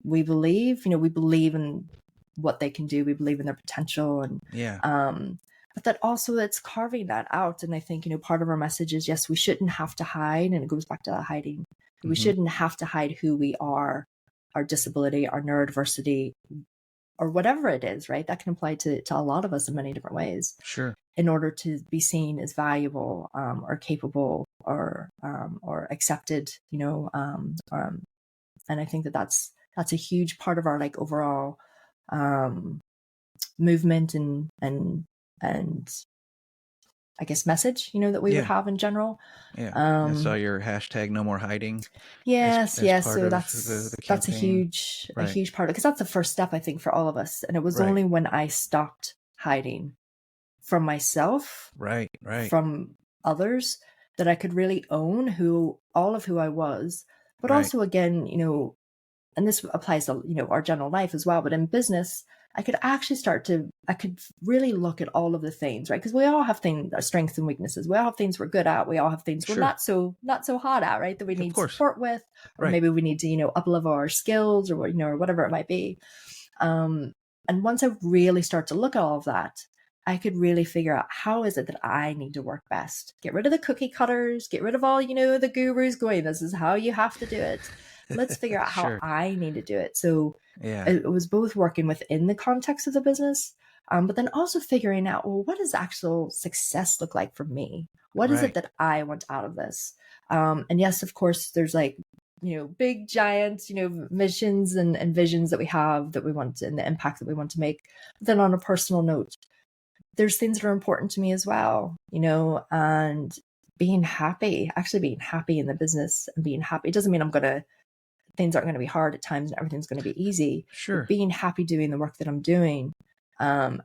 we believe, we believe in what they can do. We believe in their potential. And but that also it's carving that out. And I think, part of our message is, yes, we shouldn't have to hide. And it goes back to that hiding. We shouldn't have to hide who we are, our disability, our neurodiversity, or whatever it is, right? That can apply to a lot of us in many different ways. Sure. In order to be seen as valuable, or capable, or accepted, and I think that's a huge part of our overall movement and I guess message, that we would have in general. Yeah. I saw your hashtag No More Hiding. Yes. So that's a huge part, because that's the first step, I think, for all of us. And it was only when I stopped hiding from myself, from others, that I could really own all of who I was. But also, again, and this applies to, our general life as well, but in business, I could actually I could really look at all of the things, right? Because we all have our strengths and weaknesses. We all have things we're good at. We all have things we're not so hot at, right? That we need support with, or maybe we need to, up-level our skills, or, or whatever it might be. And once I really start to look at all of that, I could really figure out, how is it that I need to work best? Get rid of the cookie cutters, get rid of all, the gurus going, this is how you have to do it. Let's figure out how I need to do it. So it was both working within the context of the business, but then also figuring out, well, what does actual success look like for me? What is it that I want out of this? And yes, of course, there's big giant, missions and visions that we have that we want, and the impact that we want to make. But then on a personal note, there's things that are important to me as well, and actually being happy in the business, and being happy. It doesn't mean things aren't going to be hard at times and everything's going to be easy. Sure. But being happy doing the work that I'm doing, and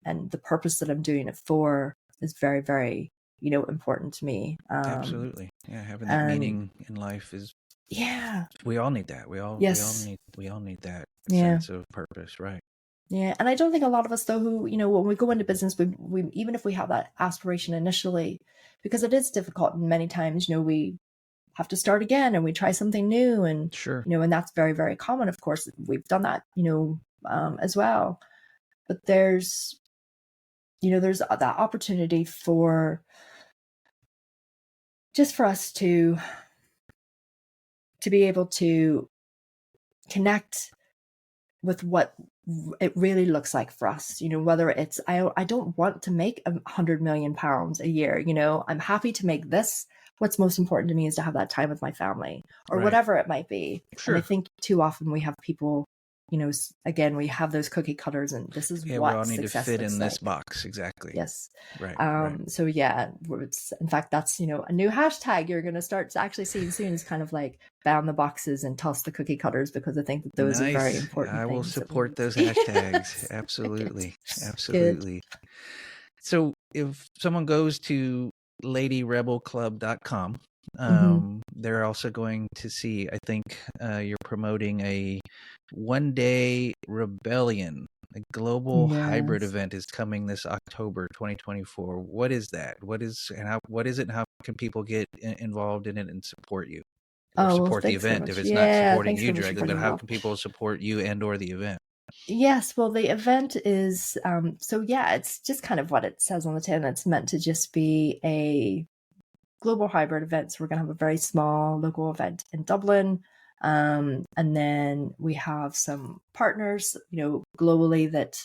the purpose that I'm doing it for, is very, very, important to me. Absolutely. Yeah. Having that meaning in life is, we all need that. We all need that sense of purpose. Right. Yeah. And I don't think a lot of us, though, who, when we go into business, we even if we have that aspiration initially, because it is difficult, and many times, we have to start again and we try something new, and and that's very, very common. Of course, we've done that, as well. But there's that opportunity for us to be able to connect with what it really looks like for us, whether it's, I don't want to make £100 million a year, I'm happy to make this. What's most important to me is to have that time with my family, or whatever it might be. And I think too often we have people, again, we have those cookie cutters, and this is what we all need to fit in this box. Exactly. Yes. Right. So in fact, that's, a new hashtag you're going to start actually seeing soon, is kind of like bound the boxes and toss the cookie cutters, because I think that those are very important. I will support those hashtags. Absolutely. Absolutely. Good. So if someone goes to ladyrebelclub.com, they're also going to see, I think you're promoting a one-day rebellion. A global hybrid event is coming this October 2024. What is that? What is it, and how can people get involved in it and support you? Or support the event if it's not supporting you directly, but how can people support you and or the event? Yes, well, the event is, it's just kind of what it says on the tin. It's meant to just be a global hybrid event. So we're going to have a very small local event in Dublin. And then we have some partners, globally that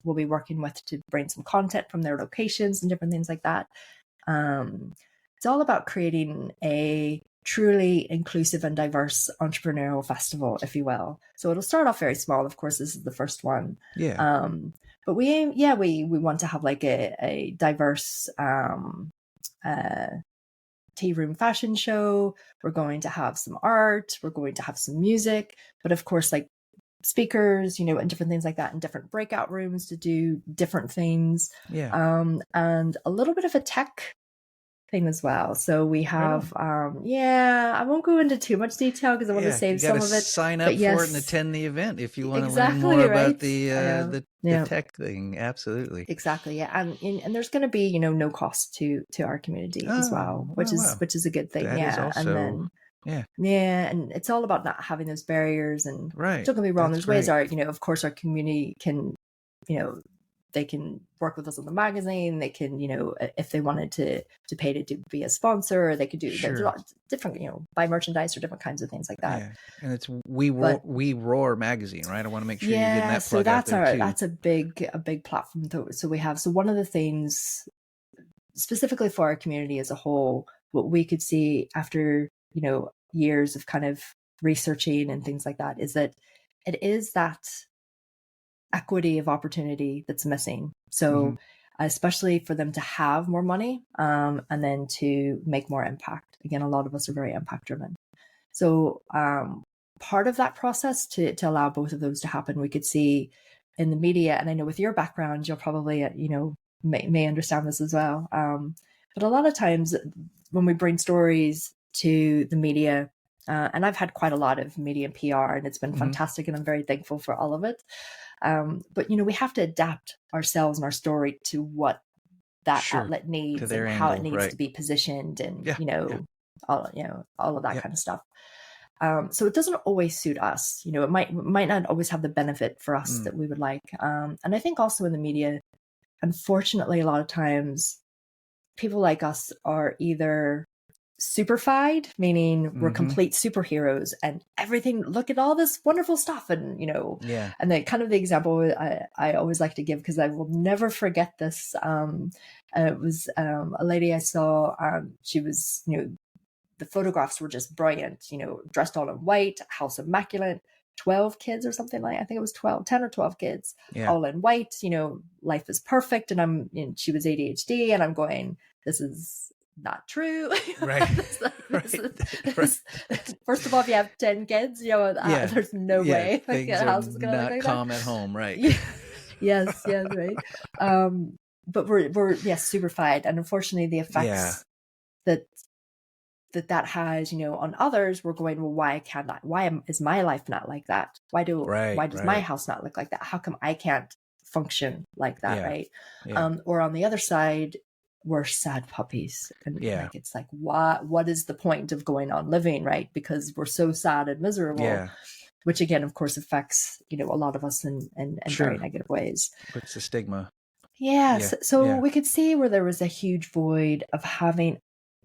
we'll be working with to bring some content from their locations and different things like that. It's all about creating a truly inclusive and diverse entrepreneurial festival, if you will. So it'll start off very small. Of course, this is the first one. Yeah. But we want to have like a diverse tea room fashion show. We're going to have some art. We're going to have some music. But of course, like speakers, and different things like that in different breakout rooms to do different things. Yeah. And a little bit of a tech thing as well. So we have, I won't go into too much detail because I want to save some of it. Sign up for it and attend the event if you want to learn more about the tech thing. Absolutely. Exactly. Yeah. And there's going to be, no cost to our community as well, which is a good thing. That is also, and it's all about not having those barriers. And don't get me wrong, there's ways of course our community can, they can work with us on the magazine. They can, if they wanted to pay to be a sponsor, or they could do there's a lot of different, buy merchandise or different kinds of things like that. Yeah. And it's We Roar magazine, right? I want to make sure you're getting that plug out there too. That's a big platform. So we have. So one of the things specifically for our community as a whole, what we could see after, years of kind of researching and things like that, is that it is that equity of opportunity that's missing. So especially for them to have more money and then to make more impact. Again, a lot of us are very impact driven. So part of that process to allow both of those to happen, we could see in the media, and I know with your background, you'll probably, may understand this as well. But a lot of times when we bring stories to the media, and I've had quite a lot of media and PR, and it's been fantastic, and I'm very thankful for all of it. But we have to adapt ourselves and our story to what that outlet needs and how it needs to be positioned, and all of that kind of stuff. So it doesn't always suit us. It might not always have the benefit for us that we would like. And I think also in the media, unfortunately, a lot of times people like us are either superfied, meaning we're complete superheroes and everything, look at all this wonderful stuff. And, and the kind of the example I always like to give, because I will never forget this. It was a lady I saw, she was, the photographs were just brilliant, dressed all in white, house immaculate, 12 kids or something like, I think it was 10 or 12 kids, all in white, life is perfect. And she was ADHD, and I'm going, this is not true. Right. First of all, if you have 10 kids, there's no way the house is going to look like calm that. At home, right? yes, right. But we're superfied, and unfortunately, the effects that has, on others, we're going, well, why can't I? Is my life not like that? Why does my house not look like that? How come I can't function like that, right? Or on the other side, we're sad puppies, and it's like, what is the point of going on living, right? Because we're so sad and miserable, which again, of course, affects a lot of us in very negative ways. Puts the stigma. So we could see where there was a huge void of having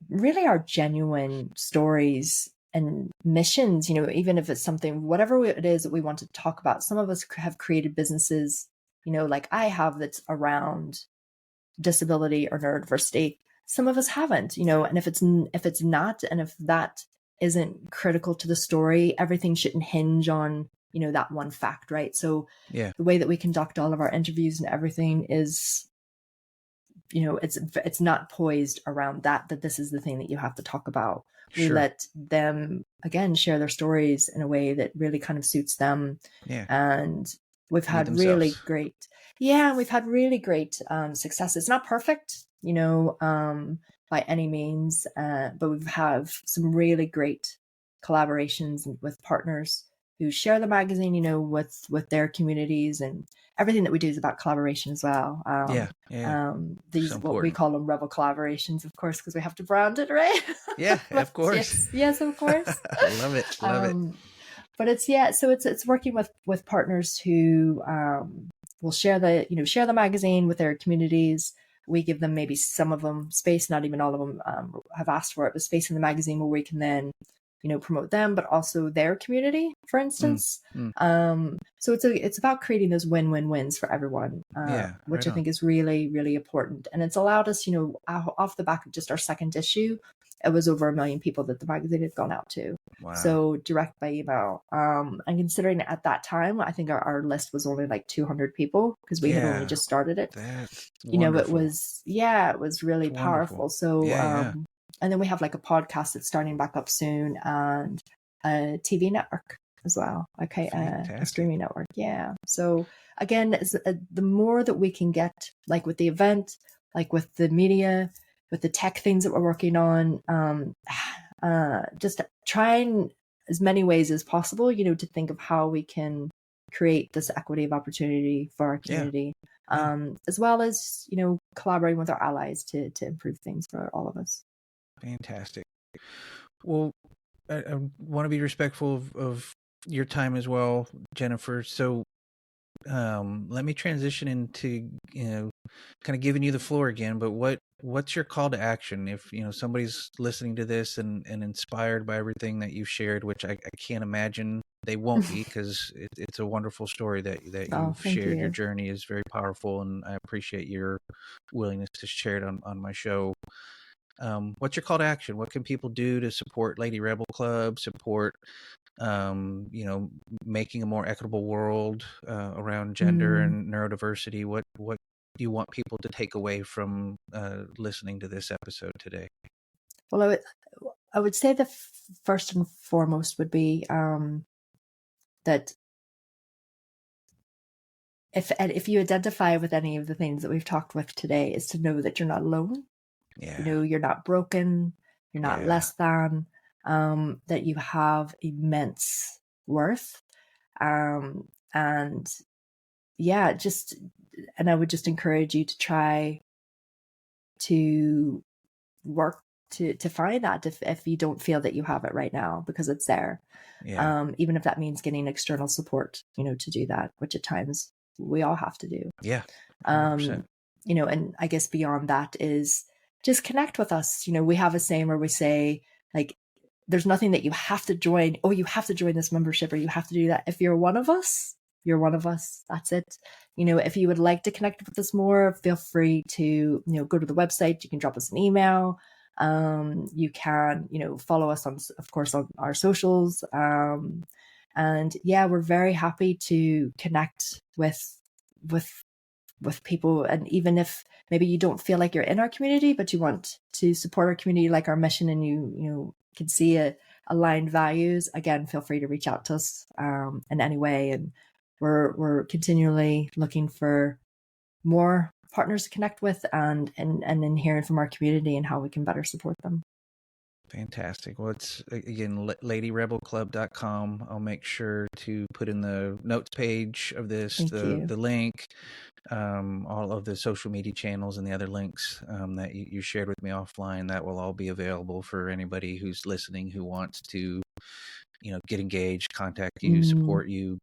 really our genuine stories and missions, even if it's something, whatever it is that we want to talk about. Some of us have created businesses, like I have, that's around disability or neurodiversity. Some of us haven't, and if it's not, and if that isn't critical to the story, everything shouldn't hinge on, that one fact, right? So the way that we conduct all of our interviews and everything is, it's not poised around that this is the thing that you have to talk about. We let them, again, share their stories in a way that really kind of suits them. And we've had really great success. It's not perfect, by any means, but we've had some really great collaborations with partners who share the magazine, with their communities, and everything that we do is about collaboration as well. These so what we call them rebel collaborations, of course, because we have to brand it, right? Yeah, of course. Yes, of course. Love it. But it's working with partners who will share the magazine with their communities. We give them, maybe some of them, space. Not even all of them have asked for it, but space in the magazine where we can then promote them, but also their community, for instance. So it's about creating those win-win-wins for everyone, which I think is really, really important. And it's allowed us, off the back of just our second issue, it was over 1 million people that the magazine had gone out to. Wow. So direct by email. And considering at that time, I think our list was only like 200 people, because we had only just started it. That's wonderful. It was really powerful. So, and then we have like a podcast that's starting back up soon, and a TV network as well. Okay. A streaming network. Yeah. So again, the more that we can get, like with the event, like with the media, with the tech things that we're working on, just trying as many ways as possible, to think of how we can create this equity of opportunity for our community, as well as, collaborating with our allies to improve things for all of us. Fantastic. Well, I want to be respectful of your time as well, Jennifer. So let me transition into, kind of giving you the floor again, but what's your call to action if, somebody's listening to this and inspired by everything that you've shared, which I can't imagine they won't be, because it's a wonderful story that you've shared. Your journey is very powerful, and I appreciate your willingness to share it on my show. What's your call to action? What can people do to support Lady Rebel Club, support making a more equitable world around gender and neurodiversity? What do you want people to take away from listening to this episode today? Well, I would say the first and foremost would be that if you identify with any of the things that we've talked with today, is to know that you're not alone. You're not broken, you're not less than, that you have immense worth. And I would just encourage you to try to work to find that if you don't feel that you have it right now, because it's there. Even if that means getting external support, to do that, which at times we all have to do. 100%. And I guess beyond that is just connect with us. We have a saying where we say, like, there's nothing that you have to join. Oh, you have to join this membership, or you have to do that. If you're one of us, you're one of us. That's it. If you would like to connect with us more, feel free to, go to the website. You can drop us an email. You can, follow us on our socials. And we're very happy to connect with people. And even if maybe you don't feel like you're in our community, but you want to support our community, like our mission, and you can see aligned values, again, feel free to reach out to us in any way. And we're continually looking for more partners to connect with, and in hearing from our community and how we can better support them. Fantastic. Well, it's, again, ladyrebelclub.com. I'll make sure to put in the notes page of this, the link, all of the social media channels and the other links that you shared with me offline. That will all be available for anybody who's listening, who wants to, get engaged, contact you, support you,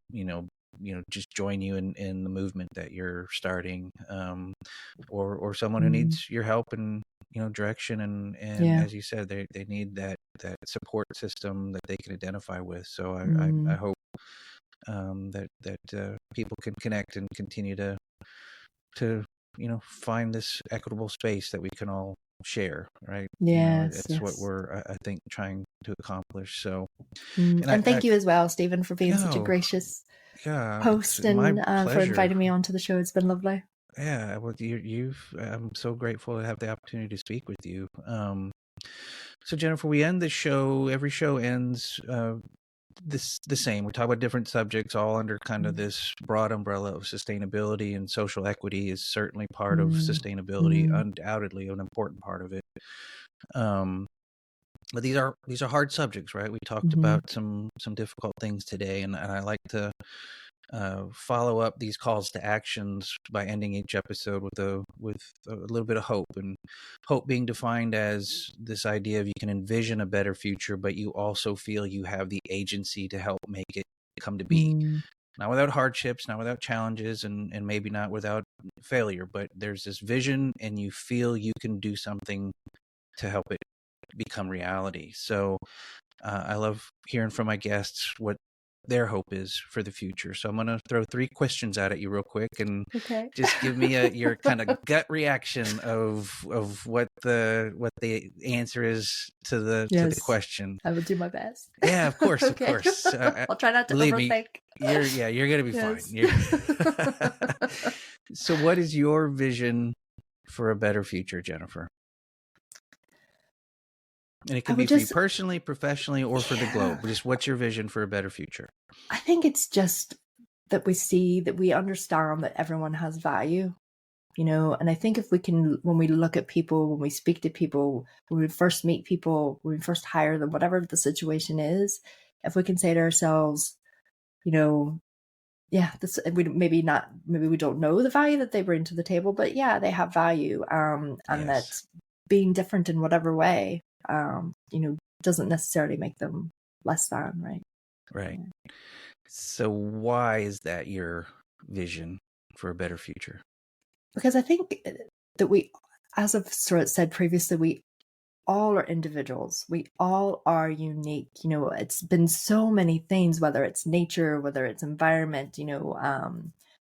just join you in the movement that you're starting, or someone who needs your help and, direction. And as you said, they need that support system that they can identify with. So I hope that people can connect and continue to find this equitable space that we can all share, right? That's what we're, I think, trying to accomplish. So and thank you as well, Stephen, for being such a gracious host, and for inviting me onto the show. It's been lovely. Yeah, well, I'm so grateful to have the opportunity to speak with you. So Jennifer, we end the show. Every show ends the same. We talk about different subjects, all under kind of this broad umbrella of sustainability, and social equity is certainly part of sustainability, undoubtedly an important part of it. But these are hard subjects, right? We talked about some difficult things today, and I like to follow up these calls to actions by ending each episode with a little bit of hope, and hope being defined as this idea of you can envision a better future, but you also feel you have the agency to help make it come to be. Not without hardships, not without challenges, and maybe not without failure, but there's this vision and you feel you can do something to help it become reality. So I love hearing from my guests what their hope is for the future. So I'm going to throw 3 questions out at you real quick, and just give me your kind of gut reaction of what the answer is to the question. I will do my best. Yeah, of course, of course. I'll try not to overthink. You're going to be fine. So what is your vision for a better future, Jennifer? And it can be for you personally, professionally, or for the globe. Just what's your vision for a better future? I think it's just that we understand that everyone has value, and I think if we can, when we look at people, when we speak to people, when we first meet people, when we first hire them, whatever the situation is, if we can say to ourselves, maybe we don't know the value that they bring to the table, but yeah, they have value, and that being different in whatever way, doesn't necessarily make them less than, right? Right. So why is that your vision for a better future? Because I think that we, as I've sort of said previously, we all are individuals. We all are unique. It's been so many things, whether it's nature, whether it's environment,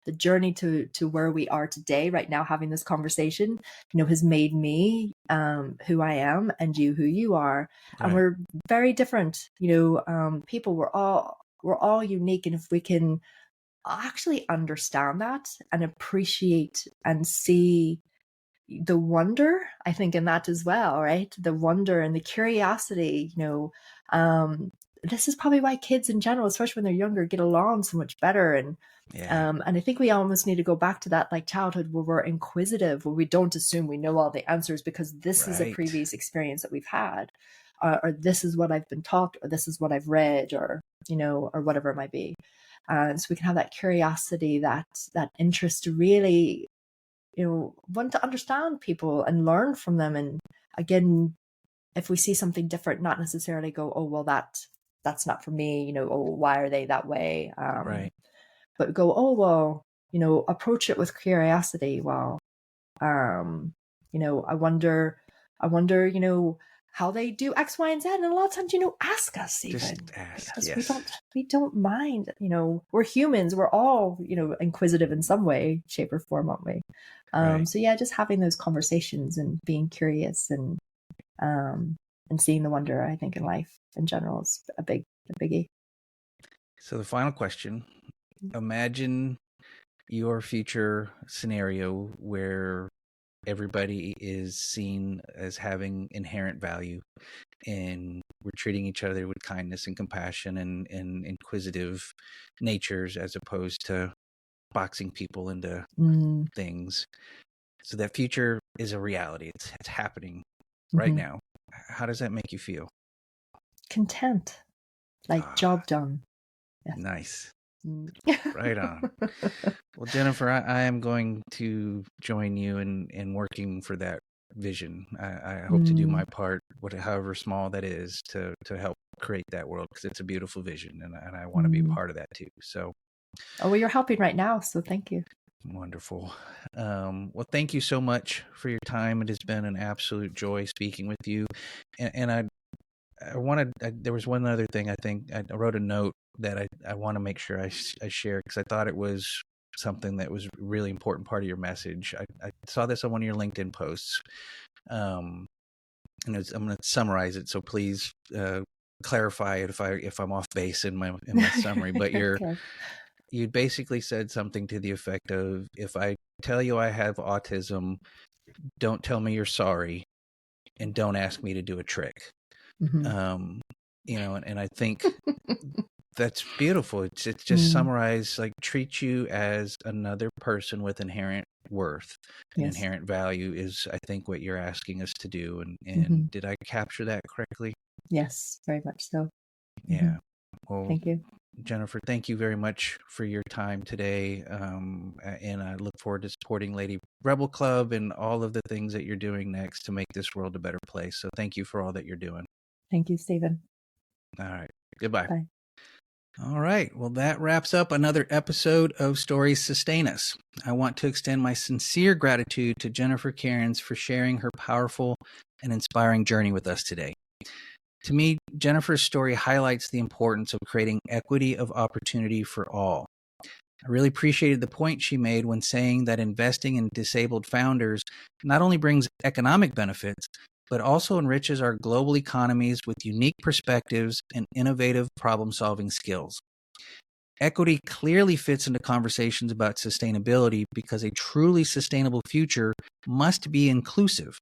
the journey to where we are today, right now, having this conversation, has made me who I am, and you who you are. Right. And we're very different, people. We're all unique. And if we can actually understand that and appreciate and see the wonder, I think, in that as well, right? The wonder and the curiosity, this is probably why kids in general, especially when they're younger, get along so much better. And I think we almost need to go back to that, like childhood, where we're inquisitive, where we don't assume we know all the answers because this is a previous experience that we've had, or this is what I've been taught, or this is what I've read, or or whatever it might be. So we can have that curiosity, that interest to really, want to understand people and learn from them. And again, if we see something different, not necessarily go, oh, well, that's not for me, oh, why are they that way? Right. But go, oh, well, approach it with curiosity. Well, I wonder, how they do X, Y, and Z. And a lot of times, ask us even. Just ask, because yes. we don't mind, we're humans. We're all, inquisitive in some way, shape or form, aren't we? Right. So yeah, just having those conversations and being curious and seeing the wonder, I think, in life in general is a biggie. So the final question, imagine your future scenario where everybody is seen as having inherent value, and we're treating each other with kindness and compassion and inquisitive natures, as opposed to boxing people into things. So that future is a reality. It's happening right now. How does that make you feel? Content, like job done. Yes. Nice. Right on. Well, Jennifer, I am going to join you in working for that vision. I hope to do my part, however small that is, to help create that world, because it's a beautiful vision, and I want to be a part of that too. So, well, you're helping right now, so thank you. Wonderful. Well, thank you so much for your time. It has been an absolute joy speaking with you. And I wanted, there was one other thing. I think I wrote a note that I want to make sure I share, because I thought it was something that was a really important part of your message. I saw this on one of your LinkedIn posts. And I'm going to summarize it, so please clarify it if I'm off base in my summary. But okay. You basically said something to the effect of, if I tell you I have autism, don't tell me you're sorry, and don't ask me to do a trick. And I think that's beautiful. It's just summarized, like, treat you as another person with inherent worth and inherent value is, I think, what you're asking us to do. And did I capture that correctly? Yes, very much so. Yeah. Well, thank you. Jennifer, thank you very much for your time today. And I look forward to supporting Lady Rebel Club and all of the things that you're doing next to make this world a better place. So thank you for all that you're doing. Thank you, Stephen. All right. Goodbye. Bye. All right. Well, that wraps up another episode of Stories Sustain Us. I want to extend my sincere gratitude to Jennifer Cairns for sharing her powerful and inspiring journey with us today. To me, Jennifer's story highlights the importance of creating equity of opportunity for all. I really appreciated the point she made when saying that investing in disabled founders not only brings economic benefits, but also enriches our global economies with unique perspectives and innovative problem-solving skills. Equity clearly fits into conversations about sustainability because a truly sustainable future must be inclusive.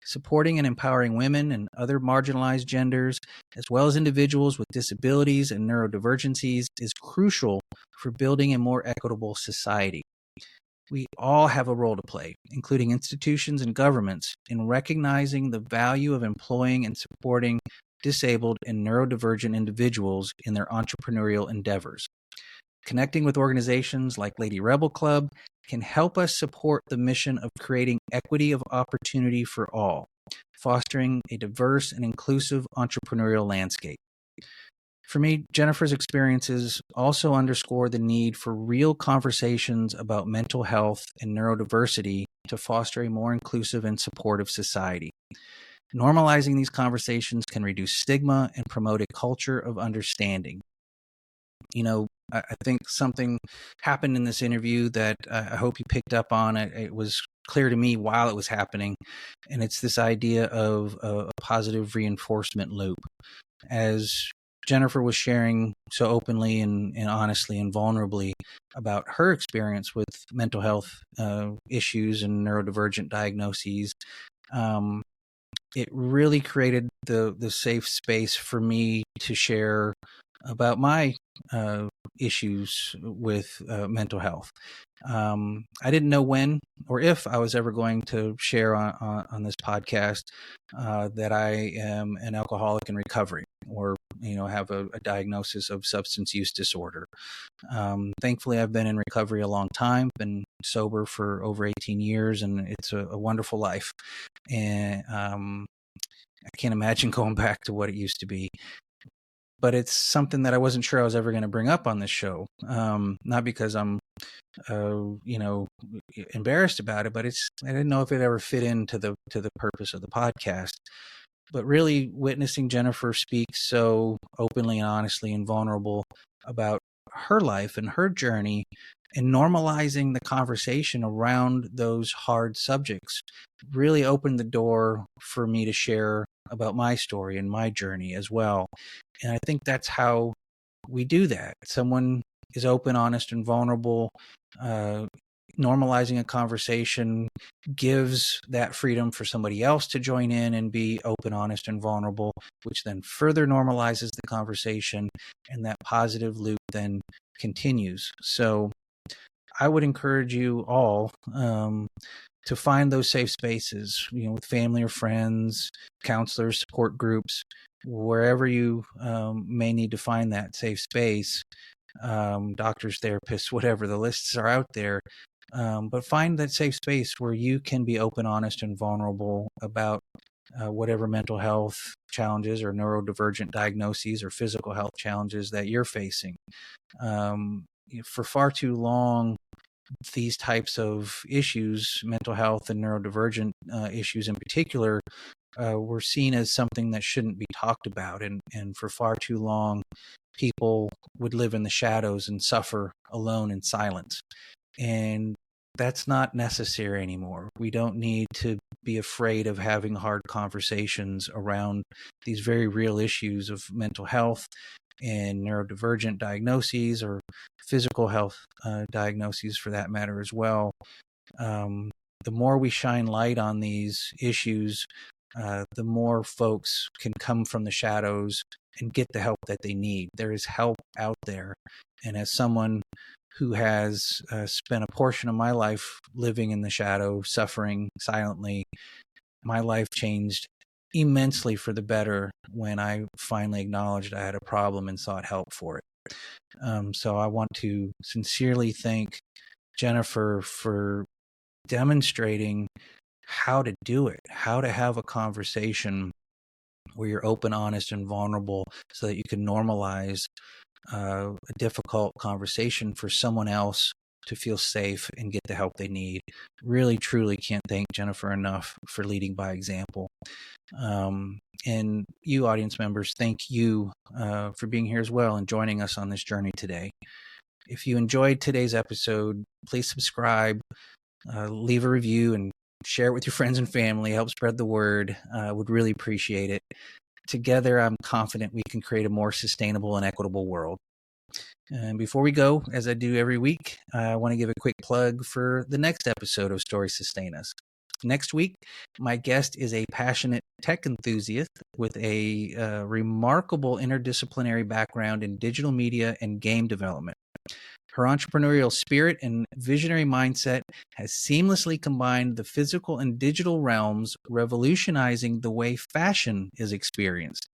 Supporting and empowering women and other marginalized genders, as well as individuals with disabilities and neurodivergencies, is crucial for building a more equitable society. We all have a role to play, including institutions and governments, in recognizing the value of employing and supporting disabled and neurodivergent individuals in their entrepreneurial endeavors. Connecting with organizations like Lady Rebel Club can help us support the mission of creating equity of opportunity for all, fostering a diverse and inclusive entrepreneurial landscape. For me, Jennifer's experiences also underscore the need for real conversations about mental health and neurodiversity to foster a more inclusive and supportive society. Normalizing these conversations can reduce stigma and promote a culture of understanding. You know, I think something happened in this interview that I hope you picked up on. It was clear to me while it was happening, and it's this idea of a positive reinforcement loop. As Jennifer was sharing so openly and honestly and vulnerably about her experience with mental health issues and neurodivergent diagnoses, it really created the safe space for me to share about my issues with mental health. I didn't know when or if I was ever going to share on this podcast that I am an alcoholic in recovery, or have a diagnosis of substance use disorder. Thankfully, I've been in recovery a long time, been sober for over 18 years, and it's a wonderful life. And I can't imagine going back to what it used to be. But it's something that I wasn't sure I was ever going to bring up on this show. Not because I'm, embarrassed about it, but I didn't know if it ever fit into the purpose of the podcast. But really witnessing Jennifer speak so openly and honestly and vulnerable about her life and her journey, and normalizing the conversation around those hard subjects really opened the door for me to share about my story and my journey as well. And I think that's how we do that. Someone is open, honest, and vulnerable. Normalizing a conversation gives that freedom for somebody else to join in and be open, honest, and vulnerable, which then further normalizes the conversation, and that positive loop then continues. So I would encourage you all to find those safe spaces, with family or friends, counselors, support groups, wherever you may need to find that safe space, doctors, therapists, whatever, the lists are out there. But find that safe space where you can be open, honest, and vulnerable about whatever mental health challenges or neurodivergent diagnoses or physical health challenges that you're facing. For far too long, these types of issues, mental health and neurodivergent issues in particular, were seen as something that shouldn't be talked about. And for far too long, people would live in the shadows and suffer alone in silence. And that's not necessary anymore. We don't need to be afraid of having hard conversations around these very real issues of mental health and neurodivergent diagnoses, or physical health diagnoses for that matter as well. The more we shine light on these issues, the more folks can come from the shadows and get the help that they need. There is help out there. And as someone who has spent a portion of my life living in the shadow, suffering silently, my life changed immensely for the better when I finally acknowledged I had a problem and sought help for it. So I want to sincerely thank Jennifer for demonstrating how to do it, how to have a conversation where you're open, honest, and vulnerable so that you can normalize a difficult conversation for someone else to feel safe and get the help they need. Really, truly can't thank Jennifer enough for leading by example. And you, audience members, thank you for being here as well and joining us on this journey today. If you enjoyed today's episode, please subscribe, leave a review, and share it with your friends and family. Help spread the word. Would really appreciate it. Together, I'm confident we can create a more sustainable and equitable world. And before we go, as I do every week, I want to give a quick plug for the next episode of Stories Sustain Us. Next week, my guest is a passionate tech enthusiast with a remarkable interdisciplinary background in digital media and game development. Her entrepreneurial spirit and visionary mindset has seamlessly combined the physical and digital realms, revolutionizing the way fashion is experienced.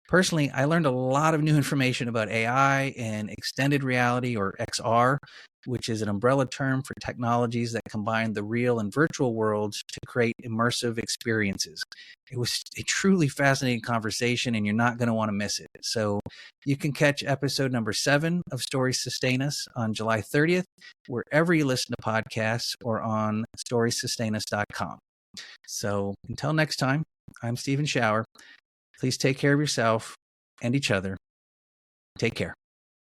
Personally, I learned a lot of new information about AI and extended reality, or XR, which is an umbrella term for technologies that combine the real and virtual worlds to create immersive experiences. It was a truly fascinating conversation, and you're not going to want to miss it. So you can catch episode number 7 of Stories Sustain Us on July 30th, wherever you listen to podcasts, or on storiessustainus.com. So until next time, I'm Stephen Schauer. Please take care of yourself and each other. Take care.